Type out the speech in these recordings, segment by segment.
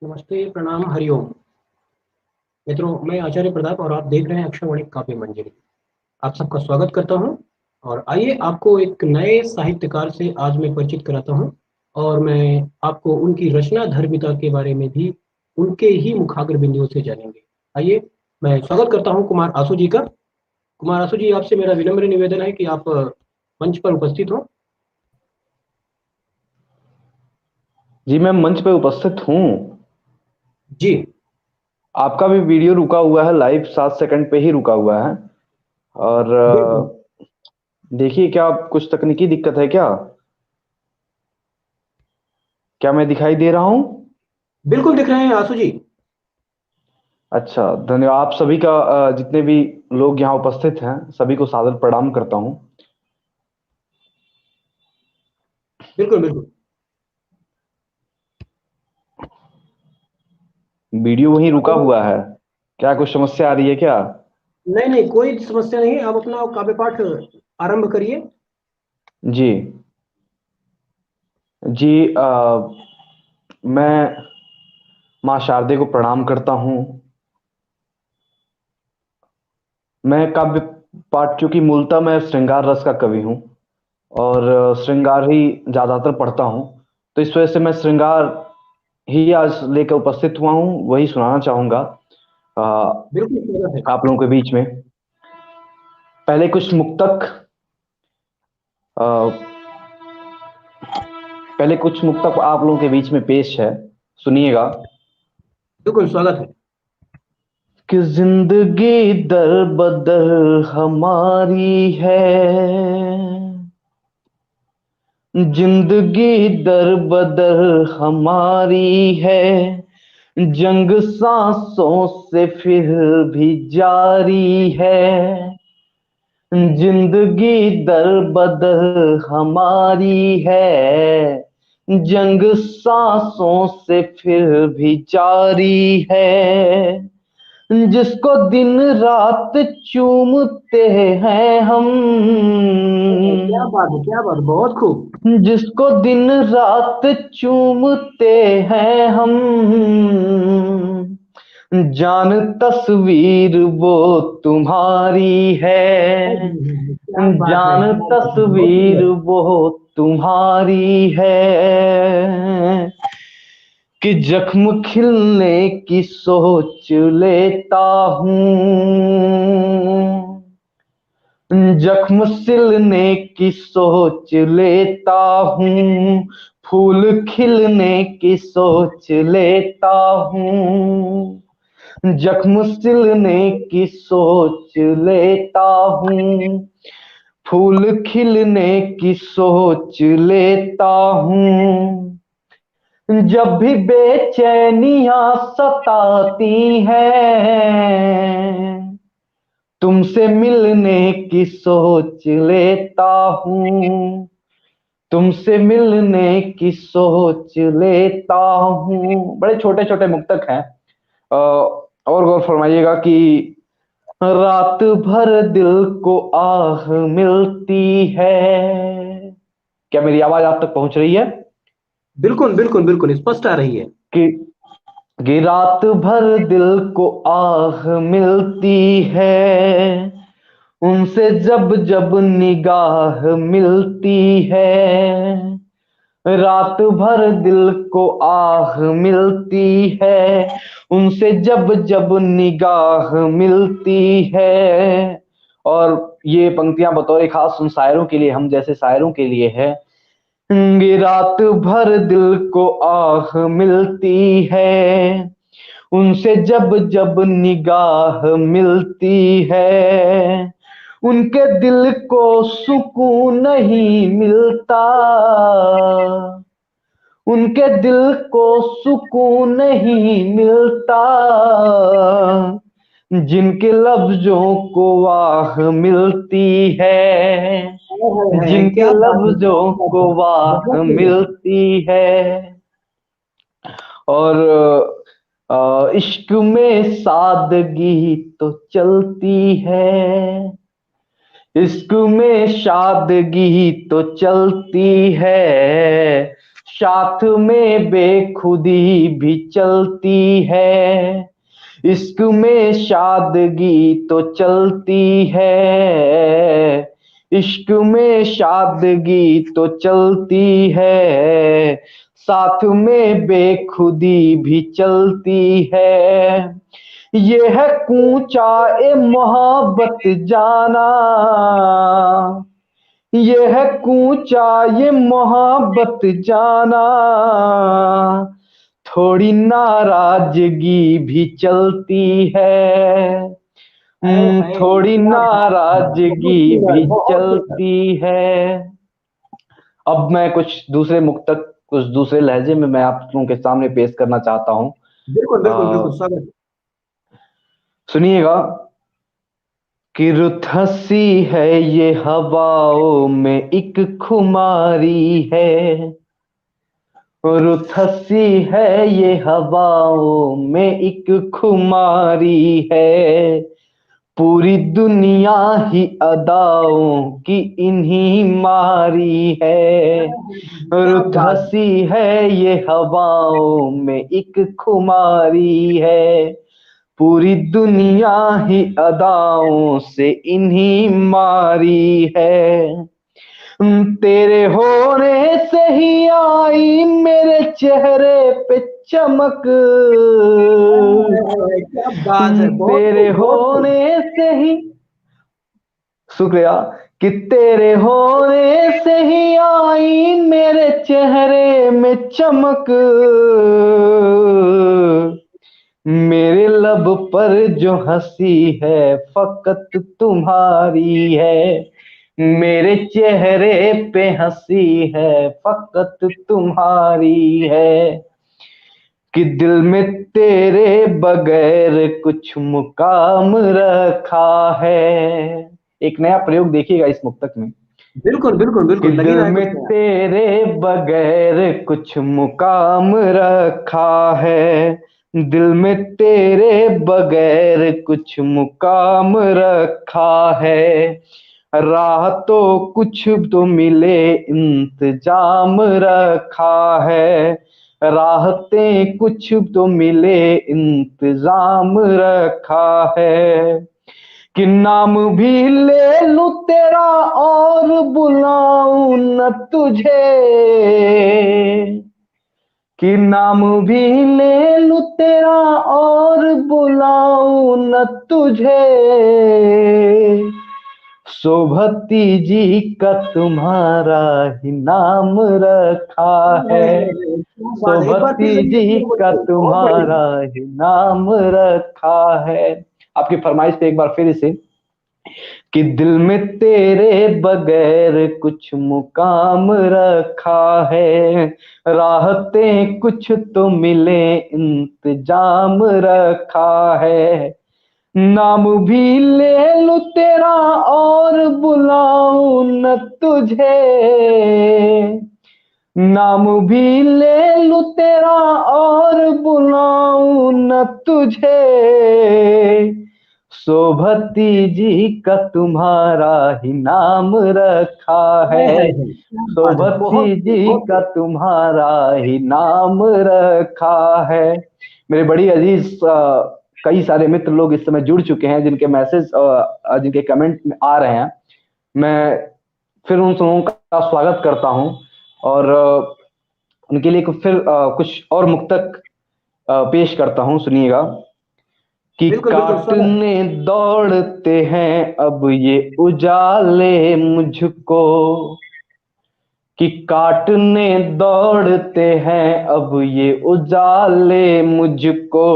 नमस्ते, प्रणाम, हरिओम। मित्रों, मैं आचार्य प्रताप और आप देख रहे हैं अक्षरवाणी काव्य मंजरी। आप सबका स्वागत करता हूं और आइए आपको एक नए साहित्यकार से आज मैं परिचित कराता हूं और मैं आपको उनकी रचना धर्मिता के बारे में भी उनके ही मुखाग्र बिंदुओं से जानेंगे। आइए, मैं स्वागत करता हूं कुमार आशु जी का। कुमार आशु जी, आपसे मेरा विनम्र निवेदन है कि आप मंच पर उपस्थित हो। जी मैं मंच पे उपस्थित हूँ। जी, आपका भी वीडियो रुका हुआ है, लाइव 7 सेकंड पे ही रुका हुआ है। और बिल्कुल। देखिए, क्या कुछ तकनीकी दिक्कत है क्या? क्या मैं दिखाई दे रहा हूँ? बिल्कुल दिख रहे हैं आशु जी। अच्छा, धन्यवाद। आप सभी का जितने भी लोग यहाँ उपस्थित हैं सभी को सादर प्रणाम करता हूँ। बिल्कुल, बिल्कुल। वीडियो वहीं तो रुका आइए। हुआ है। क्या कुछ समस्या आ रही है क्या? नहीं, नहीं, कोई समस्या नहीं है। आप अपना काव्य पाठ आरंभ करिए। जी जी। मैं माँ शारदे को प्रणाम करता हूँ। मैं काव्य पाठ, चूंकि मूलतः मैं श्रृंगार रस का कवि हूँ और श्रृंगार ही ज्यादातर पढ़ता हूँ, तो इस वजह से मैं श्रृंगार ही आज लेकर उपस्थित हुआ हूँ, वही सुनाना चाहूंगा बिल्कुल स्वागत है। आप लोगों के बीच में। पहले कुछ मुक्तक अ, पहले कुछ मुक्तक आप लोगों के बीच में पेश है, सुनिएगा। बिल्कुल स्वागत है। कि जिंदगी दर बदर हमारी है, जिंदगी दर बदर हमारी है, जंग सांसों से फिर भी जारी है। जिंदगी दर बदर हमारी है, जंग सांसों से फिर भी जारी है। जिसको दिन रात चूमते हैं हम, क्या बात है, क्या बात है, बहुत खूब। जिसको दिन रात चूमते हैं हम, जान तस्वीर वो तुम्हारी है, क्या बात है, जान क्या बात है, बहुत तस्वीर सुंदर। वो तुम्हारी है। कि जख्म खिलने की सोच लेता हूँ, जख्म सिलने की सोच लेता हूँ, फूल खिलने की सोच लेता हूँ, जख्म सिलने की सोच लेता हूँ, फूल खिलने की सोच लेता हूँ। जब भी बेचैनियां सताती हैं, तुमसे मिलने की सोच लेता हूँ, तुमसे मिलने की सोच लेता हूँ। बड़े छोटे छोटे मुक्तक हैं। और गौर फरमाइएगा कि रात भर दिल को आह मिलती है। क्या मेरी आवाज आप तक पहुंच रही है? बिल्कुल, बिल्कुल, बिल्कुल स्पष्ट आ रही है। कि रात भर दिल को आह मिलती है, उनसे जब जब निगाह मिलती है। रात भर दिल को आह मिलती है, उनसे जब जब निगाह मिलती है। और ये पंक्तियां बतौर खास उन शायरों के लिए, हम जैसे शायरों के लिए है। ये रात भर दिल को आह मिलती है, उनसे जब जब निगाह मिलती है। उनके दिल को सुकून नहीं मिलता, उनके दिल को सुकून नहीं मिलता, जिनके लफ्जों को वाह मिलती है, जिनके क्या बात है, क्या लफ्जों बात को है, वाह बहुत सुंदर। मिलती है। और इश्क में सादगी तो चलती है, इश्क में सादगी तो चलती है, साथ में बेखुदी भी चलती है, इश्क में सादगी तो चलती है, इश्क में सादगी तो चलती है, साथ में बेखुदी भी चलती है। ये है कूचा ए मोहब्बत जाना, ये है कूचा ये मोहब्बत जाना, थोड़ी नाराजगी भी चलती है, हाय हाय, थोड़ी क्या बात है, बहुत नाराजगी सुंदर, भी बहुत सुंदर। चलती है। अब मैं कुछ दूसरे मुक्तक, कुछ दूसरे लहजे में मैं आप लोगों के सामने पेश करना चाहता हूँ। बिल्कुल बिल्कुल बिल्कुल, स्वागत। सुनिएगा कि रुत हंसी है ये हवाओं में एक खुमारी है, रुत हंसी है ये हवाओं में एक खुमारी है, पूरी दुनिया ही अदाओं की इन्हीं मारी है, क्या रुत बात है। हंसी है ये हवाओं में एक खुमारी है, पूरी दुनिया ही अदाओं से इन्हीं मारी है। तेरे होने से ही आई मेरे चेहरे पे चमक, क्या बात है, बहुत तेरे खूब, बहुत खूब। होने से ही, शुक्रिया, कि तेरे होने से ही आई मेरे चेहरे में चमक, मेरे लब पर जो हंसी है फकत तुम्हारी है, मेरे चेहरे पे हंसी है फकत तुम्हारी है, कि दिल में तेरे बगैर कुछ मुकाम रखा है। एक नया प्रयोग देखिएगा इस मुक्तक में, बिल्कुल बिल्कुल कि बिल्कुल, लगी दिल रहा है कुछ में नया। तेरे बगैर कुछ मुकाम रखा है, दिल में तेरे बगैर कुछ मुकाम रखा है, राह तो कुछ तो मिले इंतजाम रखा है, राहतें कुछ तो मिले इंतजाम रखा है, कि नाम भी ले लूं तेरा और बुलाऊं न तुझे, कि नाम भी ले लूं तेरा और बुलाऊं न तुझे, शोभती जी का तुम्हारा ही नाम रखा है, क्या बात है, एक बार फिर शोभती लगी जी रही है का मुझको, बहुत बढ़िया। तुम्हारा ही नाम रखा है। आपकी फरमाइश पे एक बार फिर इसे, कि दिल में तेरे बगैर कुछ मुकाम रखा है, राहतें कुछ तो मिले इंतजाम रखा है, नाम भी ले लूं तेरा और बुलाऊं न तुझे, नाम भी ले लूं तेरा और बुलाऊं न तुझे, शोभती जी का तुम्हारा ही नाम रखा है, क्या बात है, बहुत शोभती खूब, जी बहुत का खूब। तुम्हारा ही नाम रखा है। मेरे बड़ी अजीज कई सारे मित्र लोग इस समय जुड़ चुके हैं, जिनके मैसेज, जिनके कमेंट आ रहे हैं। मैं फिर उन समूहों का स्वागत करता हूं और उनके लिए फिर कुछ और मुक्तक पेश करता हूं। सुनिएगा कि बिल्कुल बिल्कुल, स्वागत। काटने दौड़ते हैं अब ये उजाले मुझको, कि काटने दौड़ते हैं अब ये उजाले मुझको,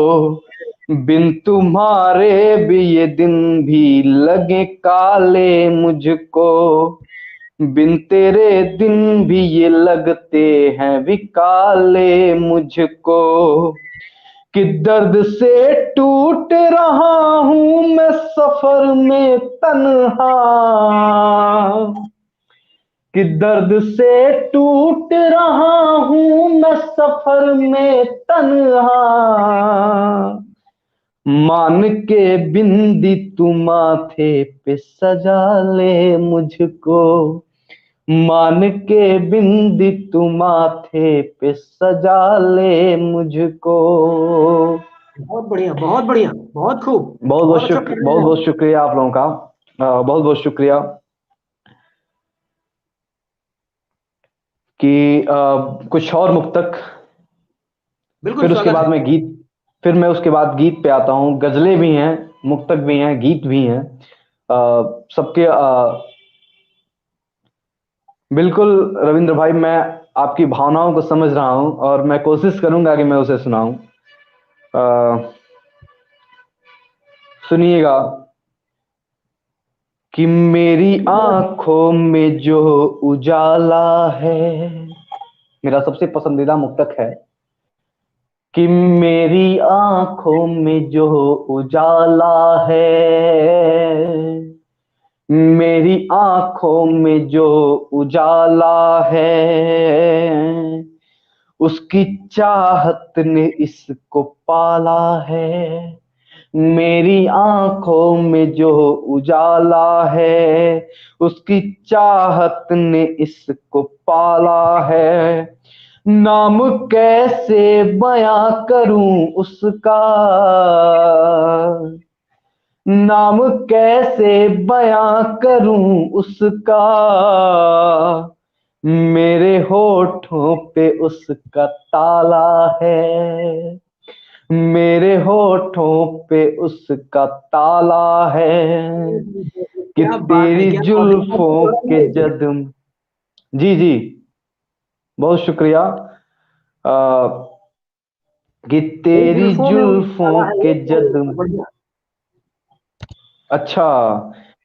बिन तुम्हारे भी ये दिन भी लगे काले मुझको, बिन तेरे दिन भी ये लगते हैं भी काले मुझको, कि दर्द से टूट रहा हूं मैं सफर में तन्हा, कि दर्द से टूट रहा हूं मैं सफर में तन्हा, मान के बिंदी तू माथे पे सजा ले मुझको, मान के बिंदी तू माथे पे सजा ले मुझको। बहुत बढ़िया, बहुत बढ़िया, बहुत खूब। बहुत बहुत अच्छा कर रहे बहुत हैं आप। बहुत शुक्रिया आप लोगों का। बहुत बहुत शुक्रिया कि कुछ और मुक्तक, बिल्कुल फिर उसके स्वागत बाद है। में गीत, फिर मैं उसके बाद गीत पे आता हूँ। गजलें भी हैं, मुक्तक भी हैं, गीत भी हैं। सबके बिल्कुल रविंद्र भाई, मैं आपकी भावनाओं को समझ रहा हूँ और मैं कोशिश करूंगा कि मैं उसे सुनाऊं। सुनिएगा कि मेरी आंखों में जो उजाला है, मेरा सबसे पसंदीदा मुक्तक है कि मेरी आंखों में जो उजाला है, मेरी आंखों में जो उजाला है, उसकी चाहत ने इसको पाला है। मेरी आंखों में जो उजाला है, उसकी चाहत ने इसको पाला है। नाम कैसे बयां करूं उसका, नाम कैसे बयां करूं उसका, मेरे होठों पे उसका ताला है, मेरे होठों पे उसका ताला है। कि क्या बात है, तेरी क्या बात है, एक बार जुल्फों के दोहराइए। जदम, जी जी, बहुत शुक्रिया। आ, कि तेरी तेरी जुल्फों में जुल्फों उजाला है, के जदम, बढ़िया। अच्छा,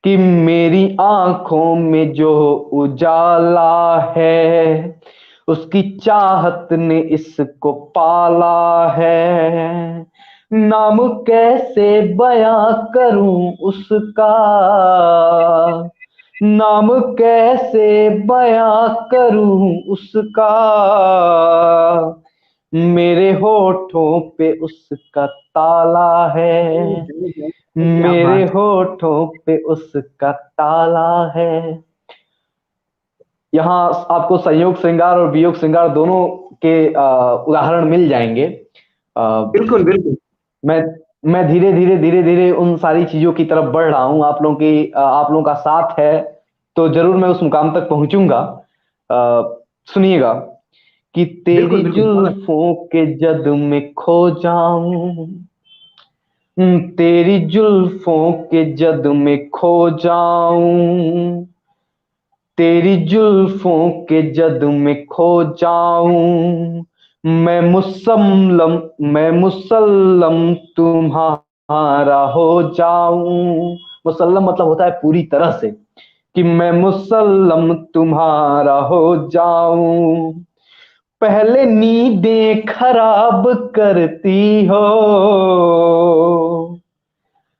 कि मेरी आंखों में जो उजाला है, उसकी चाहत ने इसको पाला है। नाम कैसे बयां करूं उसका, नाम कैसे बयां करूं उसका, मेरे होठों पे उसका ताला है, क्या मेरे बात है। होठों पे उसका ताला है। यहाँ आपको संयोग श्रृंगार और वियोग श्रृंगार दोनों के उदाहरण मिल जाएंगे। अ, बिल्कुल बिल्कुल। मैं मैं धीरे धीरे उन सारी चीजों की तरफ बढ़ रहा हूँ। आप लोगों का साथ है तो जरूर मैं उस मुकाम तक पहुंचूंगा। सुनिएगा कि बिल्कुल तेरी बिल्कुल स्वागत है। जुल्फों के जद में खो जाऊं, तेरी जुल्फों के जद में खो जाऊं, तेरी जुल्फों के जद में खो जाऊं, मैं मुसल्लम तुम्हारा हो जाऊं। मुसल्लम मतलब होता है पूरी तरह से, कि मैं मुसल्लम तुम्हारा हो जाऊं। पहले नींदें खराब करती हो,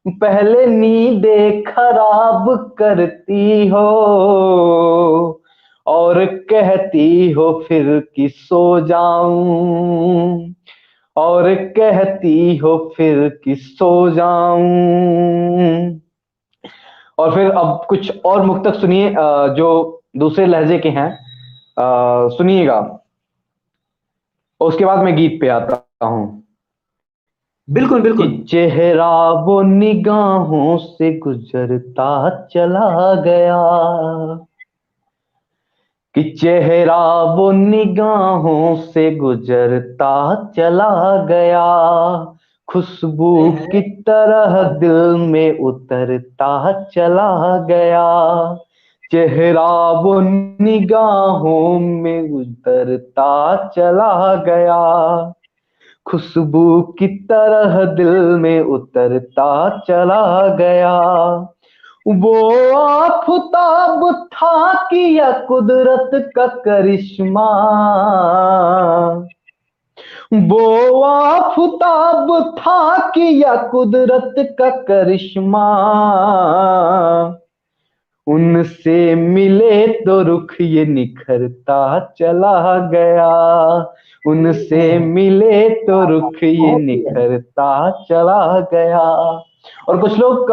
पहले नींदें खराब करती हो, और कहती हो फिर कि सो जाऊं, और कहती हो फिर कि सो जाऊं। और फिर अब कुछ और मुक्तक सुनिए जो दूसरे लहजे के हैं। सुनिएगा, उसके बाद मैं गीत पे आता हूं। बिल्कुल कि बिल्कुल। चेहरा वो निगाहों से गुजरता चला गया, कि चेहरा वो निगाहों से गुजरता चला गया, खुशबू है की है। तरह दिल में उतरता चला गया। चेहरा वो निगाहों में उतरता चला गया, खुशबू की तरह दिल में उतरता चला गया। वो आफताब था कि या कुदरत का करिश्मा, वो आफताब था कि या कुदरत का करिश्मा, उनसे मिले तो रुख ये निखरता चला गया, उनसे है, है। मिले तो क्या बात रुख है, ये बहुत ही है। निखरता चला गया। और कुछ लोग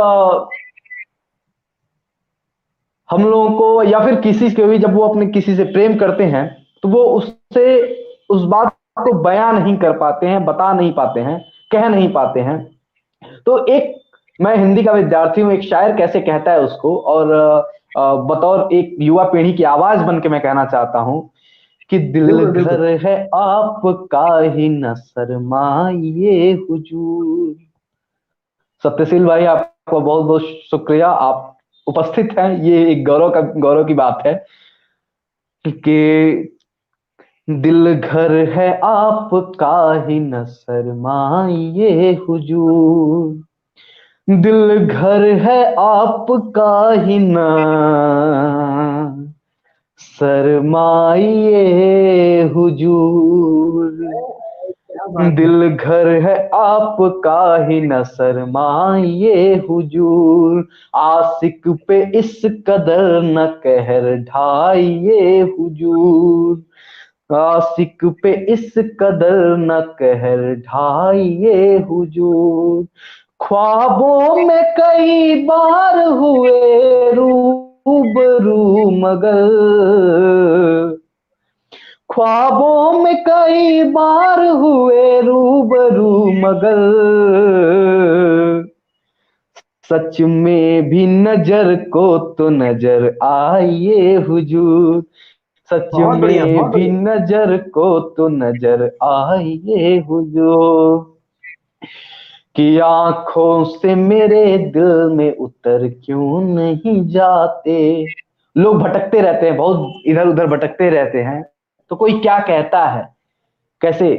हम लोगों को या फिर किसी के भी, जब वो अपने किसी से प्रेम करते हैं तो वो उससे उस बात को बयां नहीं कर पाते हैं, बता नहीं पाते हैं, कह नहीं पाते हैं। तो एक, मैं हिंदी का विद्यार्थी हूँ, एक शायर कैसे कहता है उसको, और बतौर एक युवा पीढ़ी की आवाज बन के मैं कहना चाहता हूँ कि दिल बिल्कुल बिल्कुल। घर है आपका ही न शर्माइए हुजूर। सत्यशील भाई, आपका बहुत बहुत शुक्रिया, आप उपस्थित हैं, ये एक गौरव की बात है कि दिल घर है आपका ही न शर्माइए हुजूर। दिल घर है आपका ही ना शर्माइए हुजूर। क्या बात है। दिल घर है आपका ही न शर्माइए हुजूर। आशिक पे इस कदर न कहर ढाइए हुजूर। आशिक पे इस कदर न कहर ढाइए हुजूर। ख्वाबों में कई बार हुए रूबरू मगर, ख्वाबों में कई बार हुए रूबरू मगर, सच में भी नजर को तो नजर आइए हुजूर। सच बहुत बढ़िया में बहुत भी बढ़िया। नजर को तो नजर आइए हुजूर। कि आंखों से मेरे दिल में उतर क्यों नहीं जाते। लोग भटकते रहते हैं, बहुत इधर उधर भटकते रहते हैं, तो कोई क्या कहता है, कैसे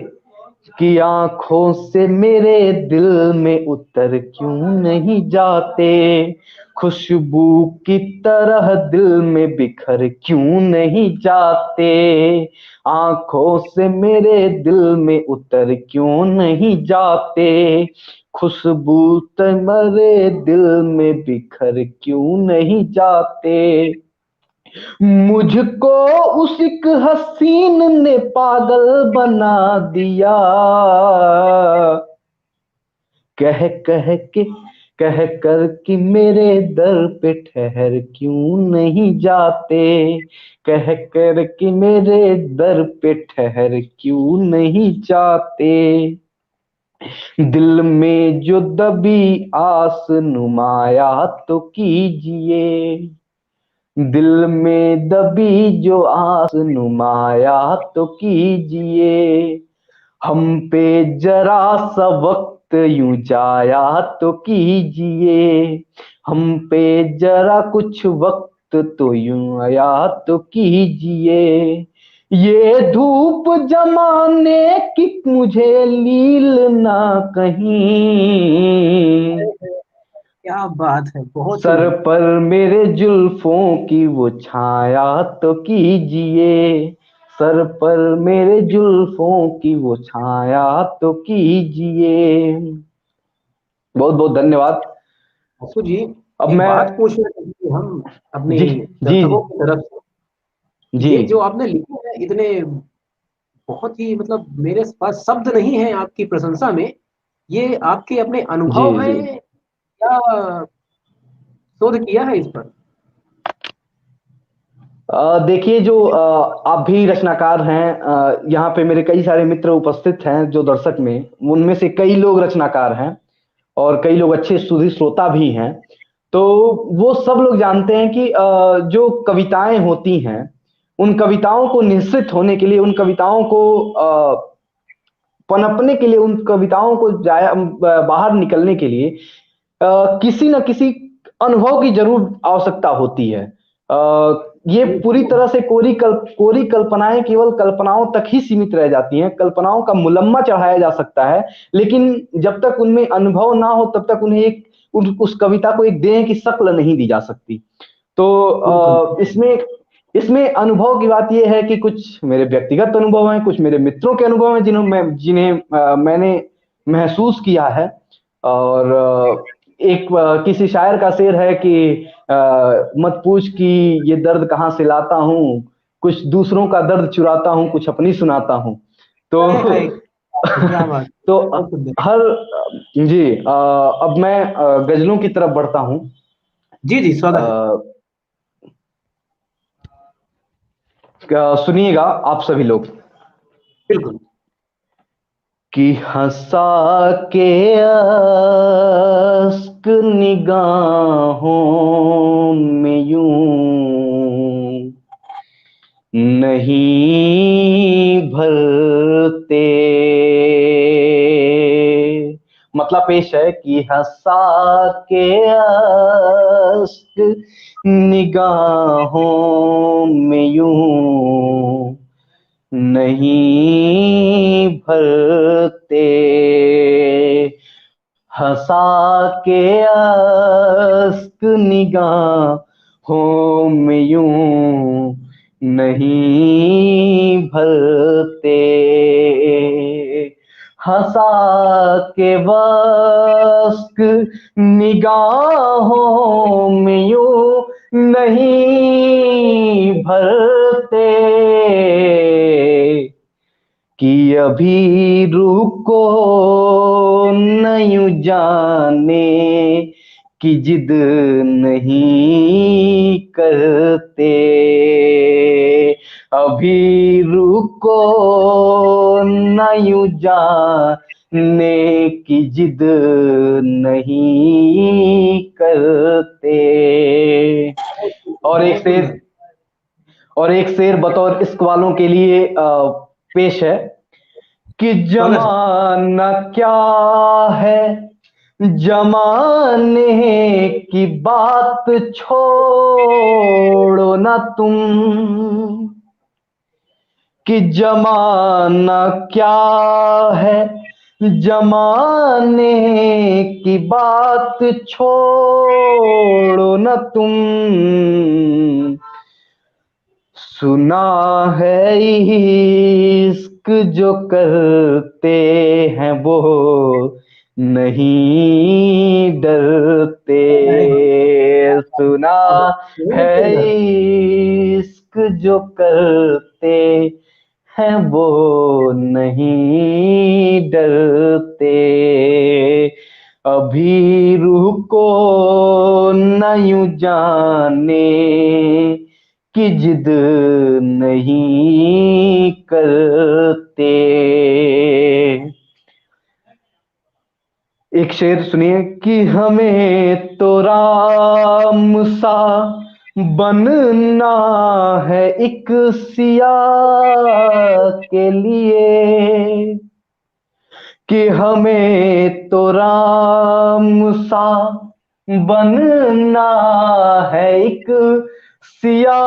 कि आंखों से मेरे दिल में उतर क्यों नहीं जाते। खुशबू की तरह दिल में बिखर क्यों नहीं जाते। आंखों से मेरे दिल में उतर क्यों नहीं जाते। खुशबू तुम्हारे दिल में बिखर क्यों नहीं जाते। मुझको उस एक हसीन ने पागल बना दिया। कह के कह कर कि मेरे दर पे ठहर क्यों नहीं जाते। कह कर कि मेरे दर पे ठहर क्यों नहीं जाते। दिल में जो दबी आस नुमाया तो कीजिए। दिल में दबी जो आस नुमाया तो कीजिए। हम पे जरा सा वक्त यूं जाया तो कीजिए। हम पे जरा कुछ वक्त तो यूं आया तो कीजिए। ये धूप जमाने की मुझे लील ना कहीं। क्या बात है, बहुत सर सुंदर। पर मेरे जुल्फों की वो छाया तो कीजिए। सर पर मेरे जुल्फों की वो छाया तो कीजिए। बहुत बहुत धन्यवाद। असू जी, अब एक मैं, बात पूछना चाहेंगे हम अपने जी जी दर्शकों की तरफ से। जी, ये जो आपने लिखे हैं इतने, बहुत ही मतलब मेरे पास शब्द नहीं है आपकी प्रशंसा में। ये आपके अपने जी अनुभव जी। है या शोध किया है इस पर? देखिए, जो आप भी रचनाकार हैं, यहाँ पे मेरे कई सारे मित्र उपस्थित हैं जो दर्शक में, उनमें से कई लोग रचनाकार हैं और कई लोग अच्छे सुधीर श्रोता भी हैं। तो वो सब लोग जानते हैं कि जो कविताएं होती हैं, उन कविताओं को निश्चित होने के लिए, उन कविताओं को पनपने के लिए, उन कविताओं को बाहर निकलने के लिए किसी न किसी अनुभव की जरूर आवश्यकता होती है। ये पूरी तरह से कोरी कल्पनाएं केवल कल्पनाओं तक ही सीमित रह जाती हैं। कल्पनाओं का मुलम्मा चढ़ाया जा सकता है, लेकिन जब तक उनमें अनुभव ना हो तब तक उन्हें उस कविता को एक देह की शक्ल नहीं दी जा सकती। तो बिल्कुल। इसमें इसमें अनुभव की बात यह है कि कुछ मेरे व्यक्तिगत अनुभव हैं, कुछ मेरे मित्रों के अनुभव हैं जिन्हें मैंने महसूस किया है। और एक किसी शायर का शेर है कि मत पूछ कि ये दर्द कहाँ से लाता हूँ, कुछ दूसरों का दर्द चुराता हूँ, कुछ अपनी सुनाता हूँ। तो हाय हाय, क्या बात, तो बहुत सुंदर। हर जी, अब मैं गजलों की तरफ बढ़ता हूँ। जी जी, स्वागत है। सुनिएगा आप सभी लोग बिल्कुल। कि हंसा के अश्क निगाहों में यूं नहीं भरते। मतलब पेश है कि हंसा के अश्क निगाहों में यूं नहीं भरते। हंसा के अश्क निगाहों में यूं नहीं भरते। हंसा के अश्क निगाहों में यूं नहीं भरते। कि अभी रुको न यूं जाने की जिद नहीं करते। अभी रुको न यूं जाने की जिद नहीं करते। और एक शेर बतौर इश्क वालों के लिए पेश है कि जमाना क्या है, जमाने की बात छोड़ो ना तुम। कि जमाना क्या है, जमाने की बात छोड़ो ना तुम। सुना है इश्क जो करते हैं वो नहीं डरते। सुना है इश्क जो करते हैं वो नहीं डरते। अभी रुको न यूं जाने की जिद नहीं करते। एक शेर सुनिए कि हमें तो राम सा बनना है एक सिया के लिए। कि हमें तो राम सा बनना है एक सिया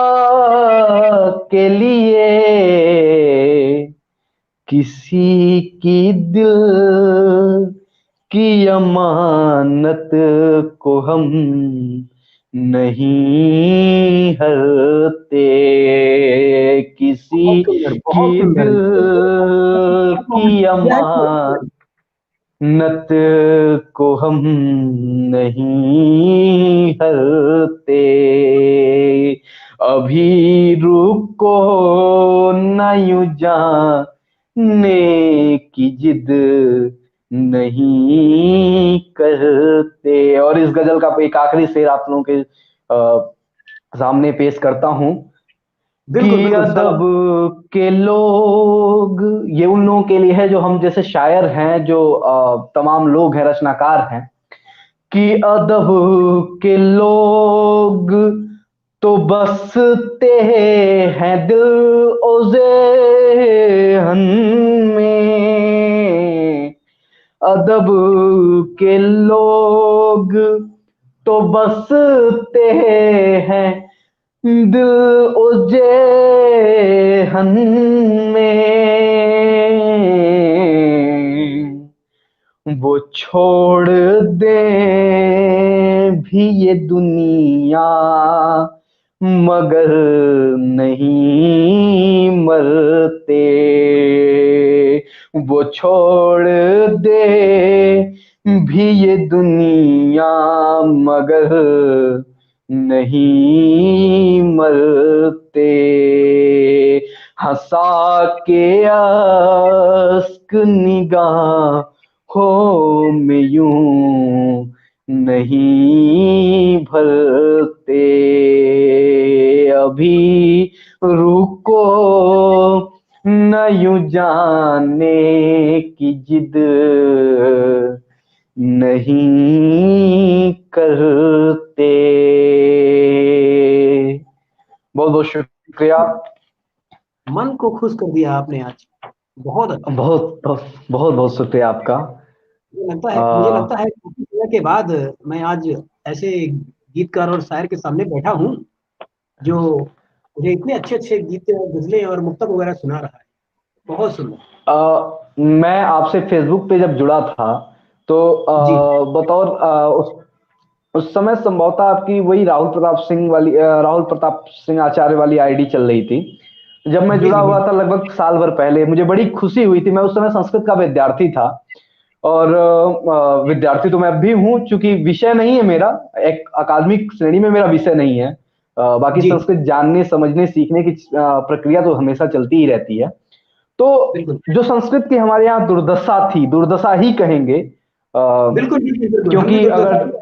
के लिए। किसी की दिल की अमानत को हम नहीं हरते। किसी की दिल की अमानत को हम नहीं हरते। अभी रुको न यूं जाने की जिद नहीं करते। और इस गजल का एक आखिरी शेर आप लोगों के सामने पेश करता हूं कि अदब के लोग, ये उन लोगों के लिए है जो हम जैसे शायर हैं, जो तमाम लोग हैं, रचनाकार हैं। कि अदब के लोग तो बसते हैं दिल ओज़ेहन में। अदब के लोग तो बसते हैं दिल ओज़ेहन में। वो छोड़ दे भी ये दुनिया मगर नहीं मरते। वो छोड़ दे भी ये दुनिया मगर नहीं मरते। हंसा के अश्क निगाहों में यूं नहीं भरते। कभी रुको न, यूं जाने की जिद नहीं करते। बहुत बहुत शुक्रिया। मन को खुश कर दिया आपने आज, बहुत अच्छा। बहुत बहुत बहुत बहुत शुक्रिया आपका। मुझे आ, लगता है काफी समय के बाद मैं आज ऐसे गीतकार और शायर के सामने बैठा हूँ जो मुझे इतने अच्छे अच्छे गीत, गजलें और मुक्तक वगैरह सुना रहा है। बहुत सुंदर। मैं आपसे फेसबुक पे जब जुड़ा था तो जी बतौर उस समय संभवतः आपकी वही राहुल प्रताप सिंह आचार्य वाली आईडी चल रही थी। जब मैं जी जुड़ा जी हुआ था बिल्कुल। लगभग साल भर पहले, मुझे बड़ी खुशी हुई थी। मैं उस समय संस्कृत का विद्यार्थी था, और विद्यार्थी तो मैं अब भी हूँ, चूंकि विषय नहीं है मेरा, एक अकादमिक श्रेणी में मेरा विषय नहीं है। बाकी जी संस्कृत जानने, समझने, सीखने की प्रक्रिया तो हमेशा चलती ही रहती है। तो बिल्कुल जो संस्कृत की हमारे यहाँ दुर्दशा थी, दुर्दशा ही कहेंगे, बिल्कुल बिल्कुल बिल्कुल, हम भी क्योंकि दुर्दशा अगर में रहते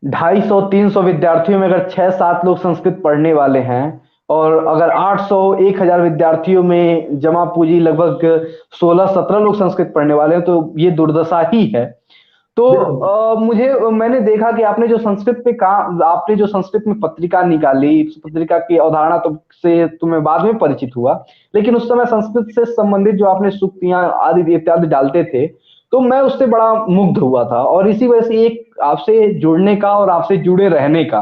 250 300 विद्यार्थियों में अगर 6 7 लोग संस्कृत पढ़ने वाले हैं, और अगर 800 1000 विद्यार्थियों में जमा पूंजी लगभग 16 17 लोग संस्कृत पढ़ने वाले हैं, तो ये दुर्दशा ही है। तो हैं। बिल्कुल मैंने देखा कि आपने जो संस्कृत में पत्रिका निकाली, इस पत्रिका की अवधारणा तो मैं बाद में परिचित हुआ, लेकिन उस समय संस्कृत से संबंधित जो आपने सूक्तियां आदि इत्यादि डालते थे, तो मैं उससे बड़ा मुग्ध हुआ था। और इसी वजह से एक आपसे जुड़ने का और आपसे जुड़े रहने का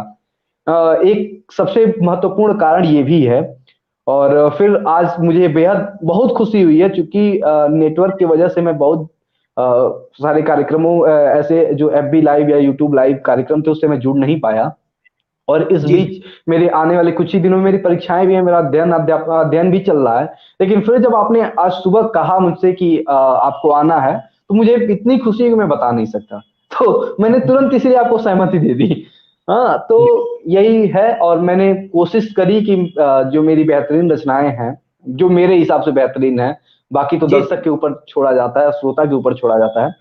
एक सबसे महत्वपूर्ण कारण ये भी है। और फिर आज मुझे बेहद बहुत खुशी हुई है, क्योंकि नेटवर्क की वजह से मैं बहुत अ, सारे कार्यक्रमों, ऐसे जो एफबी लाइव या यूट्यूब लाइव कार्यक्रम थे, उससे मैं जुड़ नहीं पाया। और इस जी बीच मेरे आने वाले कुछ ही दिनों में मेरी परीक्षाएं भी हैं, मेरा अध्ययन भी चल रहा है। लेकिन फिर जब आपने आज सुबह कहा मुझसे कि आपको आना है, तो मुझे इतनी खुशी है कि मैं बता नहीं सकता। तो मैंने तुरंत इसलिए आपको सहमति दे दी। हाँ, तो जी यही है। और मैंने कोशिश करी कि जो मेरी बेहतरीन रचनाएं हैं, जो मेरे हिसाब से बेहतरीन है, बाकी तो जी दर्शक के ऊपर छोड़ा जाता है, श्रोता के ऊपर छोड़ा जाता है।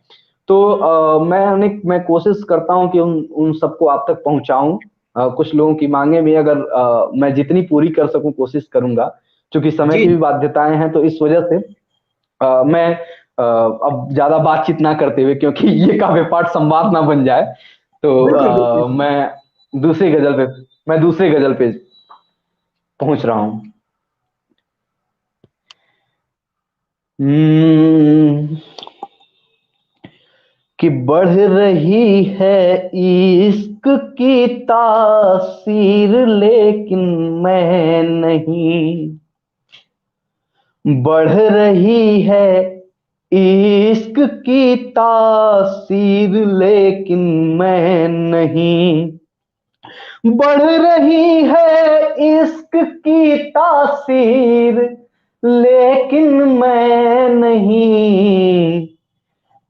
तो मैं कोशिश करता हूँ कि उन उन सबको आप तक पहुंचाऊं। कुछ लोगों की मांगे भी, अगर मैं जितनी पूरी कर सकूं कोशिश करूंगा, क्योंकि समय जी की भी बाध्यताएं हैं, तो इस वजह से मैं अब ज्यादा बातचीत ना करते हुए, क्योंकि ये काव्य पाठ संवाद ना बन जाए, तो बिल्कुल बिल्कुल। दूसरी गजल पे मैं दूसरी गजल पे पहुंच रहा हूँ। हम्म, कि बढ़ रही है इश्क की तासीर, लेकिन मैं नहीं। बढ़ रही है इश्क की तासीर, लेकिन मैं नहीं। बढ़ रही है इश्क की तासीर, लेकिन मैं नहीं।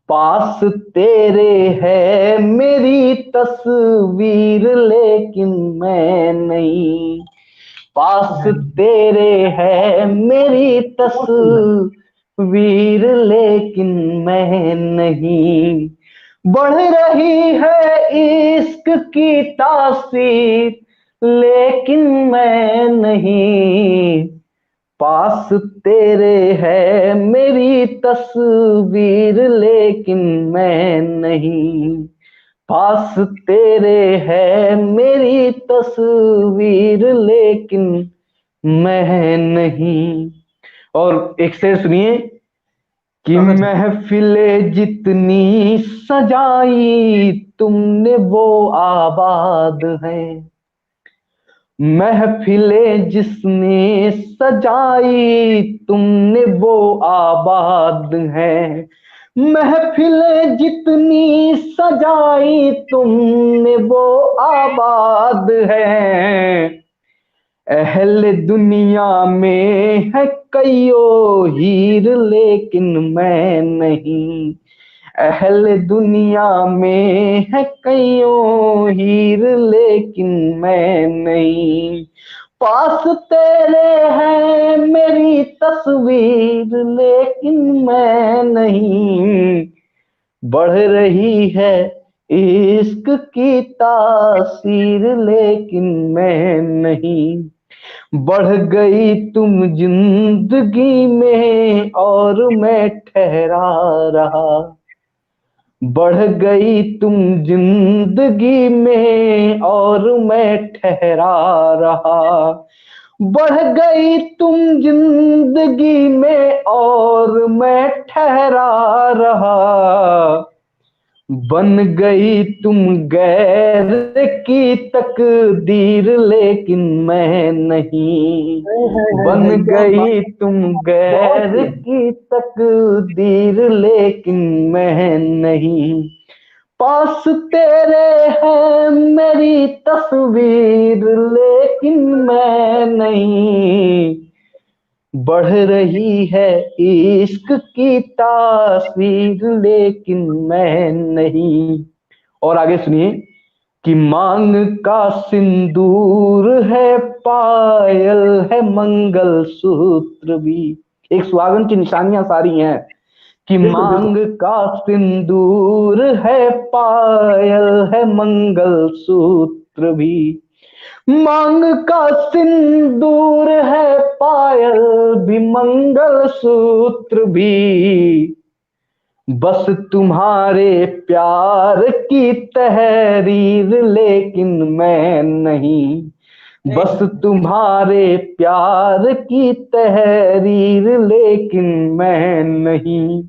पास तेरे है मेरी तस्वीर, लेकिन मैं नहीं। पास है, तेरे है मेरी बहुत सुंदर। तस्वीर, लेकिन मैं नहीं। बढ़ रही है इश्क की तासीर, लेकिन मैं नहीं। पास तेरे है मेरी तस्वीर, लेकिन मैं नहीं। पास तेरे है मेरी तस्वीर, लेकिन मैं नहीं। और एक शेर सुनिए कि स्वागत है। महफिलें जितनी सजाई तुमने वो आबाद है। महफिलें जिसने सजाई तुमने वो आबाद है। महफिलें जितनी सजाई तुमने वो आबाद है। अहल दुनिया में है कईयों हीर, लेकिन मैं नहीं। अहल दुनिया में है कईयों हीर, लेकिन मैं नहीं। पास तेरे है मेरी तस्वीर, लेकिन मैं नहीं। बढ़ रही है इश्क की तासीर, लेकिन मैं नहीं। बढ़ गई तुम जिंदगी में और मैं ठहरा रहा। बढ़ गई तुम जिंदगी में और मैं ठहरा रहा। बढ़ गई तुम जिंदगी में और मैं ठहरा रहा। बन गई तुम गैर की तकदीर, लेकिन मैं नहीं। बन क्या बात, गई तुम बहुत गैर बढ़िया। की तकदीर, लेकिन मैं नहीं। पास तेरे है मेरी तस्वीर, लेकिन मैं नहीं। बढ़ रही है इश्क की तासीर, लेकिन मैं नहीं। और आगे सुनिए कि मांग का सिंदूर है, पायल है, मंगल सूत्र भी। एक सुहागन की निशानियां सारी हैं कि बिल्कुल बिल्कुल। मांग का सिंदूर है, पायल है, मंगल सूत्र भी। मांग का सिंदूर है, पायल भी, मंगल सूत्र भी। बस तुम्हारे प्यार की तहरीर, लेकिन मैं नहीं। बस तुम्हारे प्यार की तहरीर, लेकिन मैं नहीं।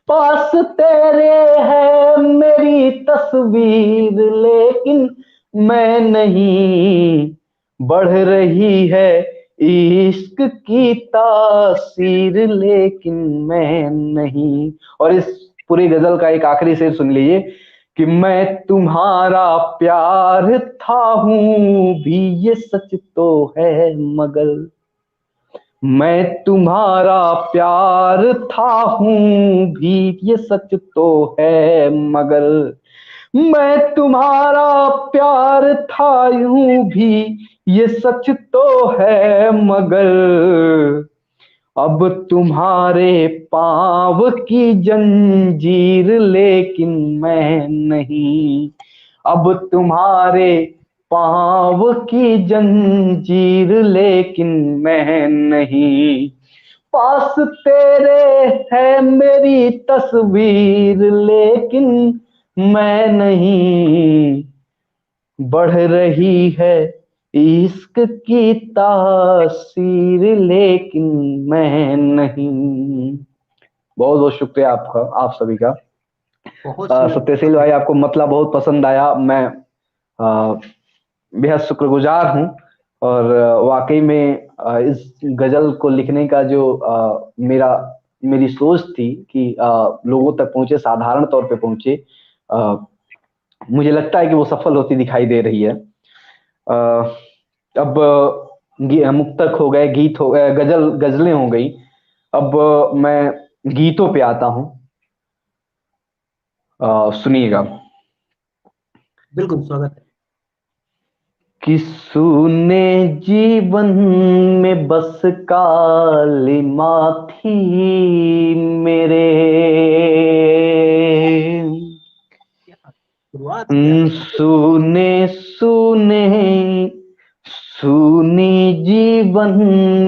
पास तेरे है मेरी तस्वीर, लेकिन मैं नहीं। बढ़ रही है इश्क की तासीर, लेकिन मैं नहीं। और इस पूरी गजल का एक आखिरी शेर सुन लीजिए कि मैं तुम्हारा प्यार था हूं भी, ये सच तो है मगर। मैं तुम्हारा प्यार था हूं भी, ये सच तो है मगर। मैं तुम्हारा प्यार था यूं भी, ये सच तो है मगर। अब तुम्हारे पाँव की जंजीर, लेकिन मैं नहीं। अब तुम्हारे पाँव की जंजीर, लेकिन मैं नहीं। पास तेरे है मेरी तस्वीर, लेकिन मैं नहीं। बढ़ रही है इश्क की तासीर, लेकिन मैं नहीं। बहुत बहुत शुक्रिया आपका, आप सभी का। बहुत सुंदर, सत्यशील बहुत भाई, आपको मतलब बहुत पसंद आया। मैं अ, बेहद शुक्रगुजार हूँ। और वाकई में इस गजल को लिखने का जो मेरी सोच थी कि लोगों तक पहुंचे, साधारण तौर पे पहुंचे, अ, मुझे लगता है कि वो सफल होती दिखाई दे रही है। अब मुक्तक हो गए, गीत हो गए, गजलें हो गई। अब मैं गीतों पे आता हूँ। सुनिएगा बिल्कुल स्वागत है। कि सूने जीवन में बस कालिमा थी मेरे। क्या शुरुआत क्या है, बिल्कुल। सूने सूने सूनी जीवन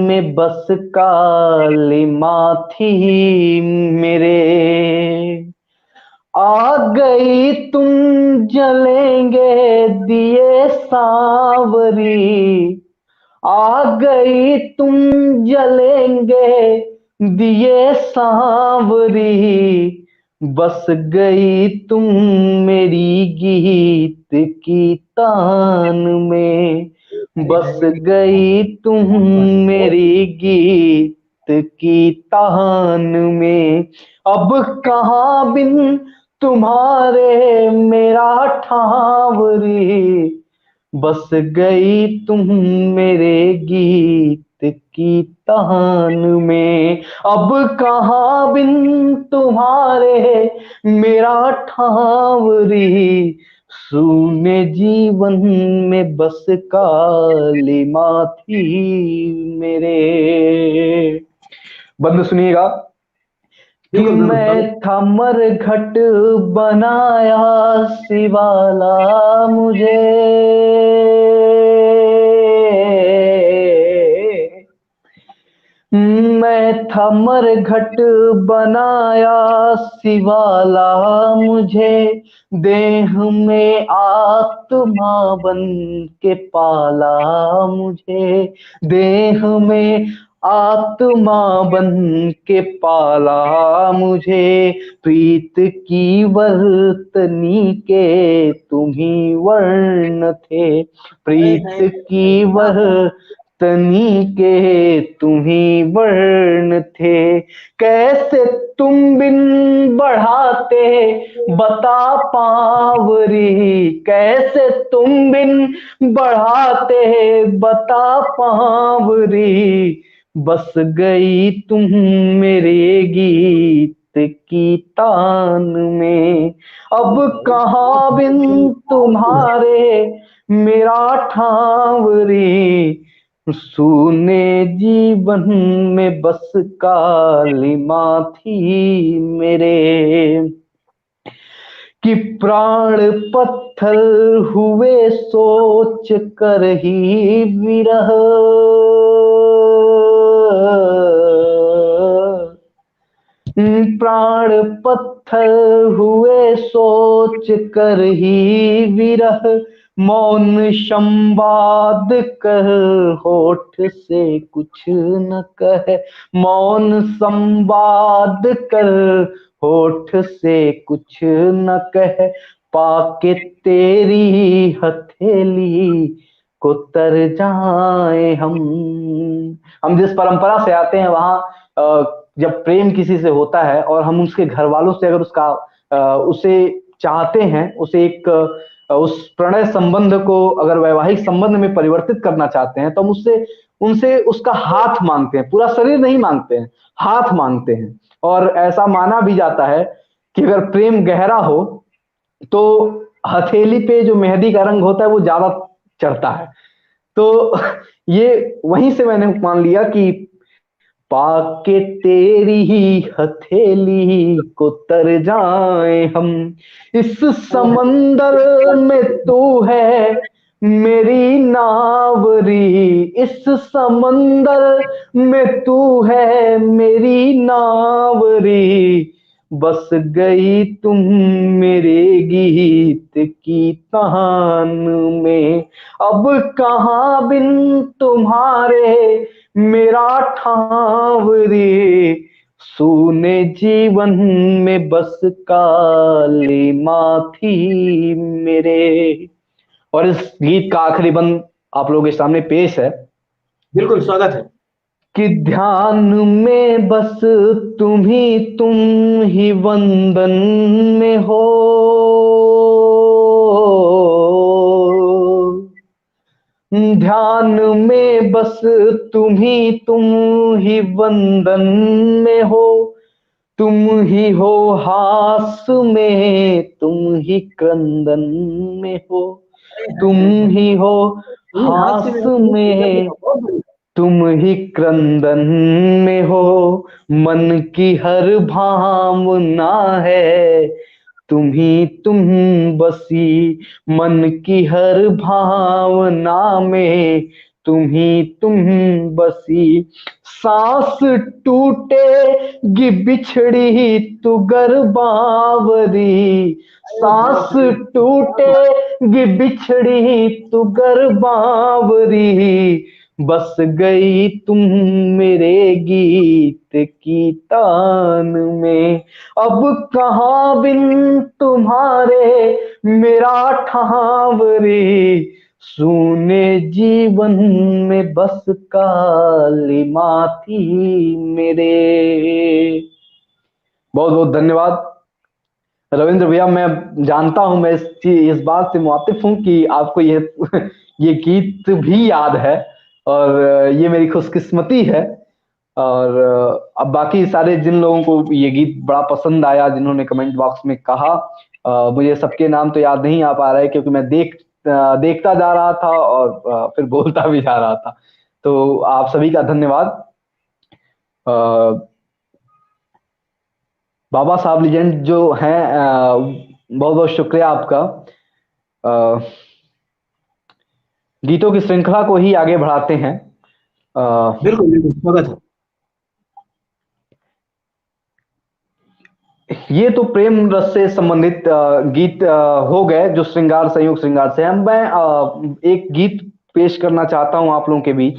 में बस कालिमा थी मेरे। आ गई तुम जलेंगे दिए सांवरी। आ गई तुम जलेंगे दिए सांवरी। बस गई तुम मेरी गीत की तान में। अरे बस अरे, गई तुम बहुत मेरी गीत की तान में। अब कहाँ बिन तुम्हारे मेरा ठावरी। बस गई तुम मेरे गीत की तान में। अब कहाँ बिन तुम्हारे मेरा ठावरी। सूने जीवन में बस कालिमा थी मेरे। बंद सुनिएगा बिल्कुल बिल्कुल स्वागत। मैं था मरघट बनाया शिवाला मुझे, मैं था मरघट बनाया शिवाला मुझे, देह में आत्मा बन के पाला मुझे, देह में आत्मा बन के पाला मुझे, प्रीत की वर्तनी के तुम्ही वर्ण थे, प्रीत की वर्तनी के तुम्ही वर्ण थे, कैसे तुम बिन बढ़ाते बता पावरी, कैसे तुम बिन बढ़ाते बता पावरी, बस गई तुम मेरे गीत की तान में, अब कहाँ बिन तुम्हारे मेरा ठावरी, सूने जीवन में बस कालिमा थी मेरे, कि प्राण पत्थर हुए सोच कर ही विरह, प्राण पत्थर हुए सोच कर ही विरह, मौन संवाद कर होठ से कुछ न कहे, मौन संवाद कर होठ से कुछ न कहे, पाके तेरी हथेली को तर जाए हम जिस परंपरा से आते हैं वहां जब प्रेम किसी से होता है और हम उसके घर वालों से अगर उसे चाहते हैं, उसे एक उस प्रणय संबंध को अगर वैवाहिक संबंध में परिवर्तित करना चाहते हैं, तो हम उससे उनसे उसका हाथ मांगते हैं, पूरा शरीर नहीं मांगते हैं, हाथ मांगते हैं। और ऐसा माना भी जाता है कि अगर प्रेम गहरा हो तो हथेली पे जो मेहंदी का रंग होता है वो ज्यादा चढ़ता है। तो ये वहीं से मैंने मान लिया कि पाके तेरी ही हथेली को तर जाए हम, इस समंदर में तू है मेरी नावरी, इस समंदर में तू है मेरी नावरी, बस गई तुम मेरे गीत की तान में, अब कहाँ बिन तुम्हारे मेरा ठावरी, सूने जीवन में बस काली थी मेरे। और इस गीत का आखिरी बंद आप लोगों के सामने पेश है। बिल्कुल स्वागत है। कि ध्यान में बस तुम ही वंदन में हो, ध्यान में बस तुम ही वंदन में हो, तुम ही हो हास में, तुम ही क्रंदन में हो, तुम ही हो हास में, तुम ही क्रंदन में हो, मन की हर भावना है तुम बसी, मन की हर भावना में तुम बसी, सांस टूटेगी बिछड़ी तू गर बावरी, सांस टूटेगी बिछड़ी तू गर बावरी, बस गई तुम मेरे गीत की तान में, अब कहाँ बिन तुम्हारे मेरा ठावरी, सूने जीवन में बस कालिमा थी मेरे। बहुत बहुत धन्यवाद रविंद्र भैया। मैं जानता हूं, मैं इस बात से मुआतिफ हूं कि आपको ये ये गीत भी याद है, और ये मेरी खुशकिस्मती है। और अब बाकी सारे जिन लोगों को ये गीत बड़ा पसंद आया, जिन्होंने कमेंट बॉक्स में कहा, मुझे सबके नाम तो याद नहीं आ पा रहा है क्योंकि मैं देखता जा रहा था और फिर बोलता भी जा रहा था। तो आप सभी का धन्यवाद। बाबा साहब लीजेंड जो हैं, बहुत बहुत शुक्रिया आपका। अ, गीतों की श्रृंखला को ही आगे बढ़ाते हैं। बिल्कुल बिल्कुल, स्वागत है। ये तो प्रेम रस से संबंधित गीत हो गए जो श्रृंगार संयोग श्रृंगार से हम। मैं एक गीत पेश करना चाहता हूं आप लोगों के बीच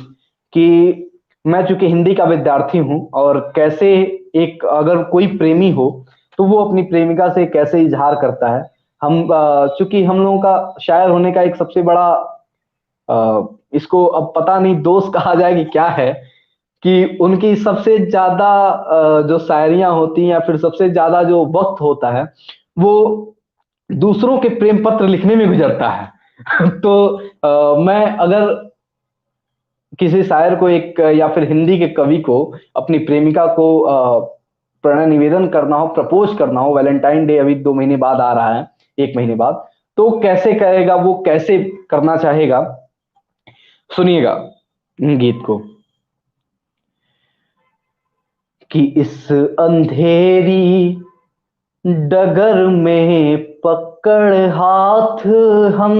कि मैं चूंकि हिंदी का विद्यार्थी हूं, और कैसे एक अगर कोई प्रेमी हो तो वो अपनी प्रेमिका से कैसे इजहार करता है। हम चूंकि हम लोगों का शायर होने का एक सबसे बड़ा इसको अब पता नहीं दोस्त कहा जाए कि क्या है, कि उनकी सबसे ज्यादा जो शायरियां होती हैं या फिर सबसे ज्यादा जो वक्त होता है वो दूसरों के प्रेम पत्र लिखने में गुजरता है। तो मैं अगर किसी शायर को एक या फिर हिंदी के कवि को अपनी प्रेमिका को प्रणय निवेदन करना हो, प्रपोज करना हो, वैलेंटाइन डे अभी 2 महीने बाद आ रहा है, 1 महीने बाद, तो कैसे करेगा, वो कैसे करना चाहेगा, सुनिएगा गीत को। कि इस अंधेरी डगर में पकड़ हाथ हम,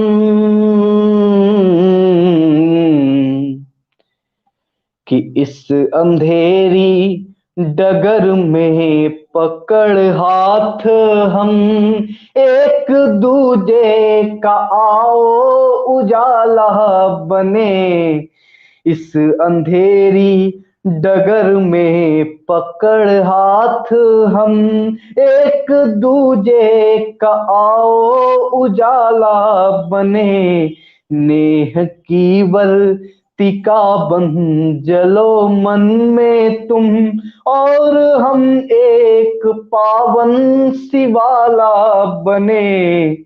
कि इस अंधेरी डगर में पकड़ हाथ हम, एक दूजे का आओ उजाला बने। इस अंधेरी डगर में पकड़ हाथ हम, एक दूजे का आओ उजाला बने। नेह की वर्तिका बन जलो मन में तुम, और हम एक पावन शिवाला बने।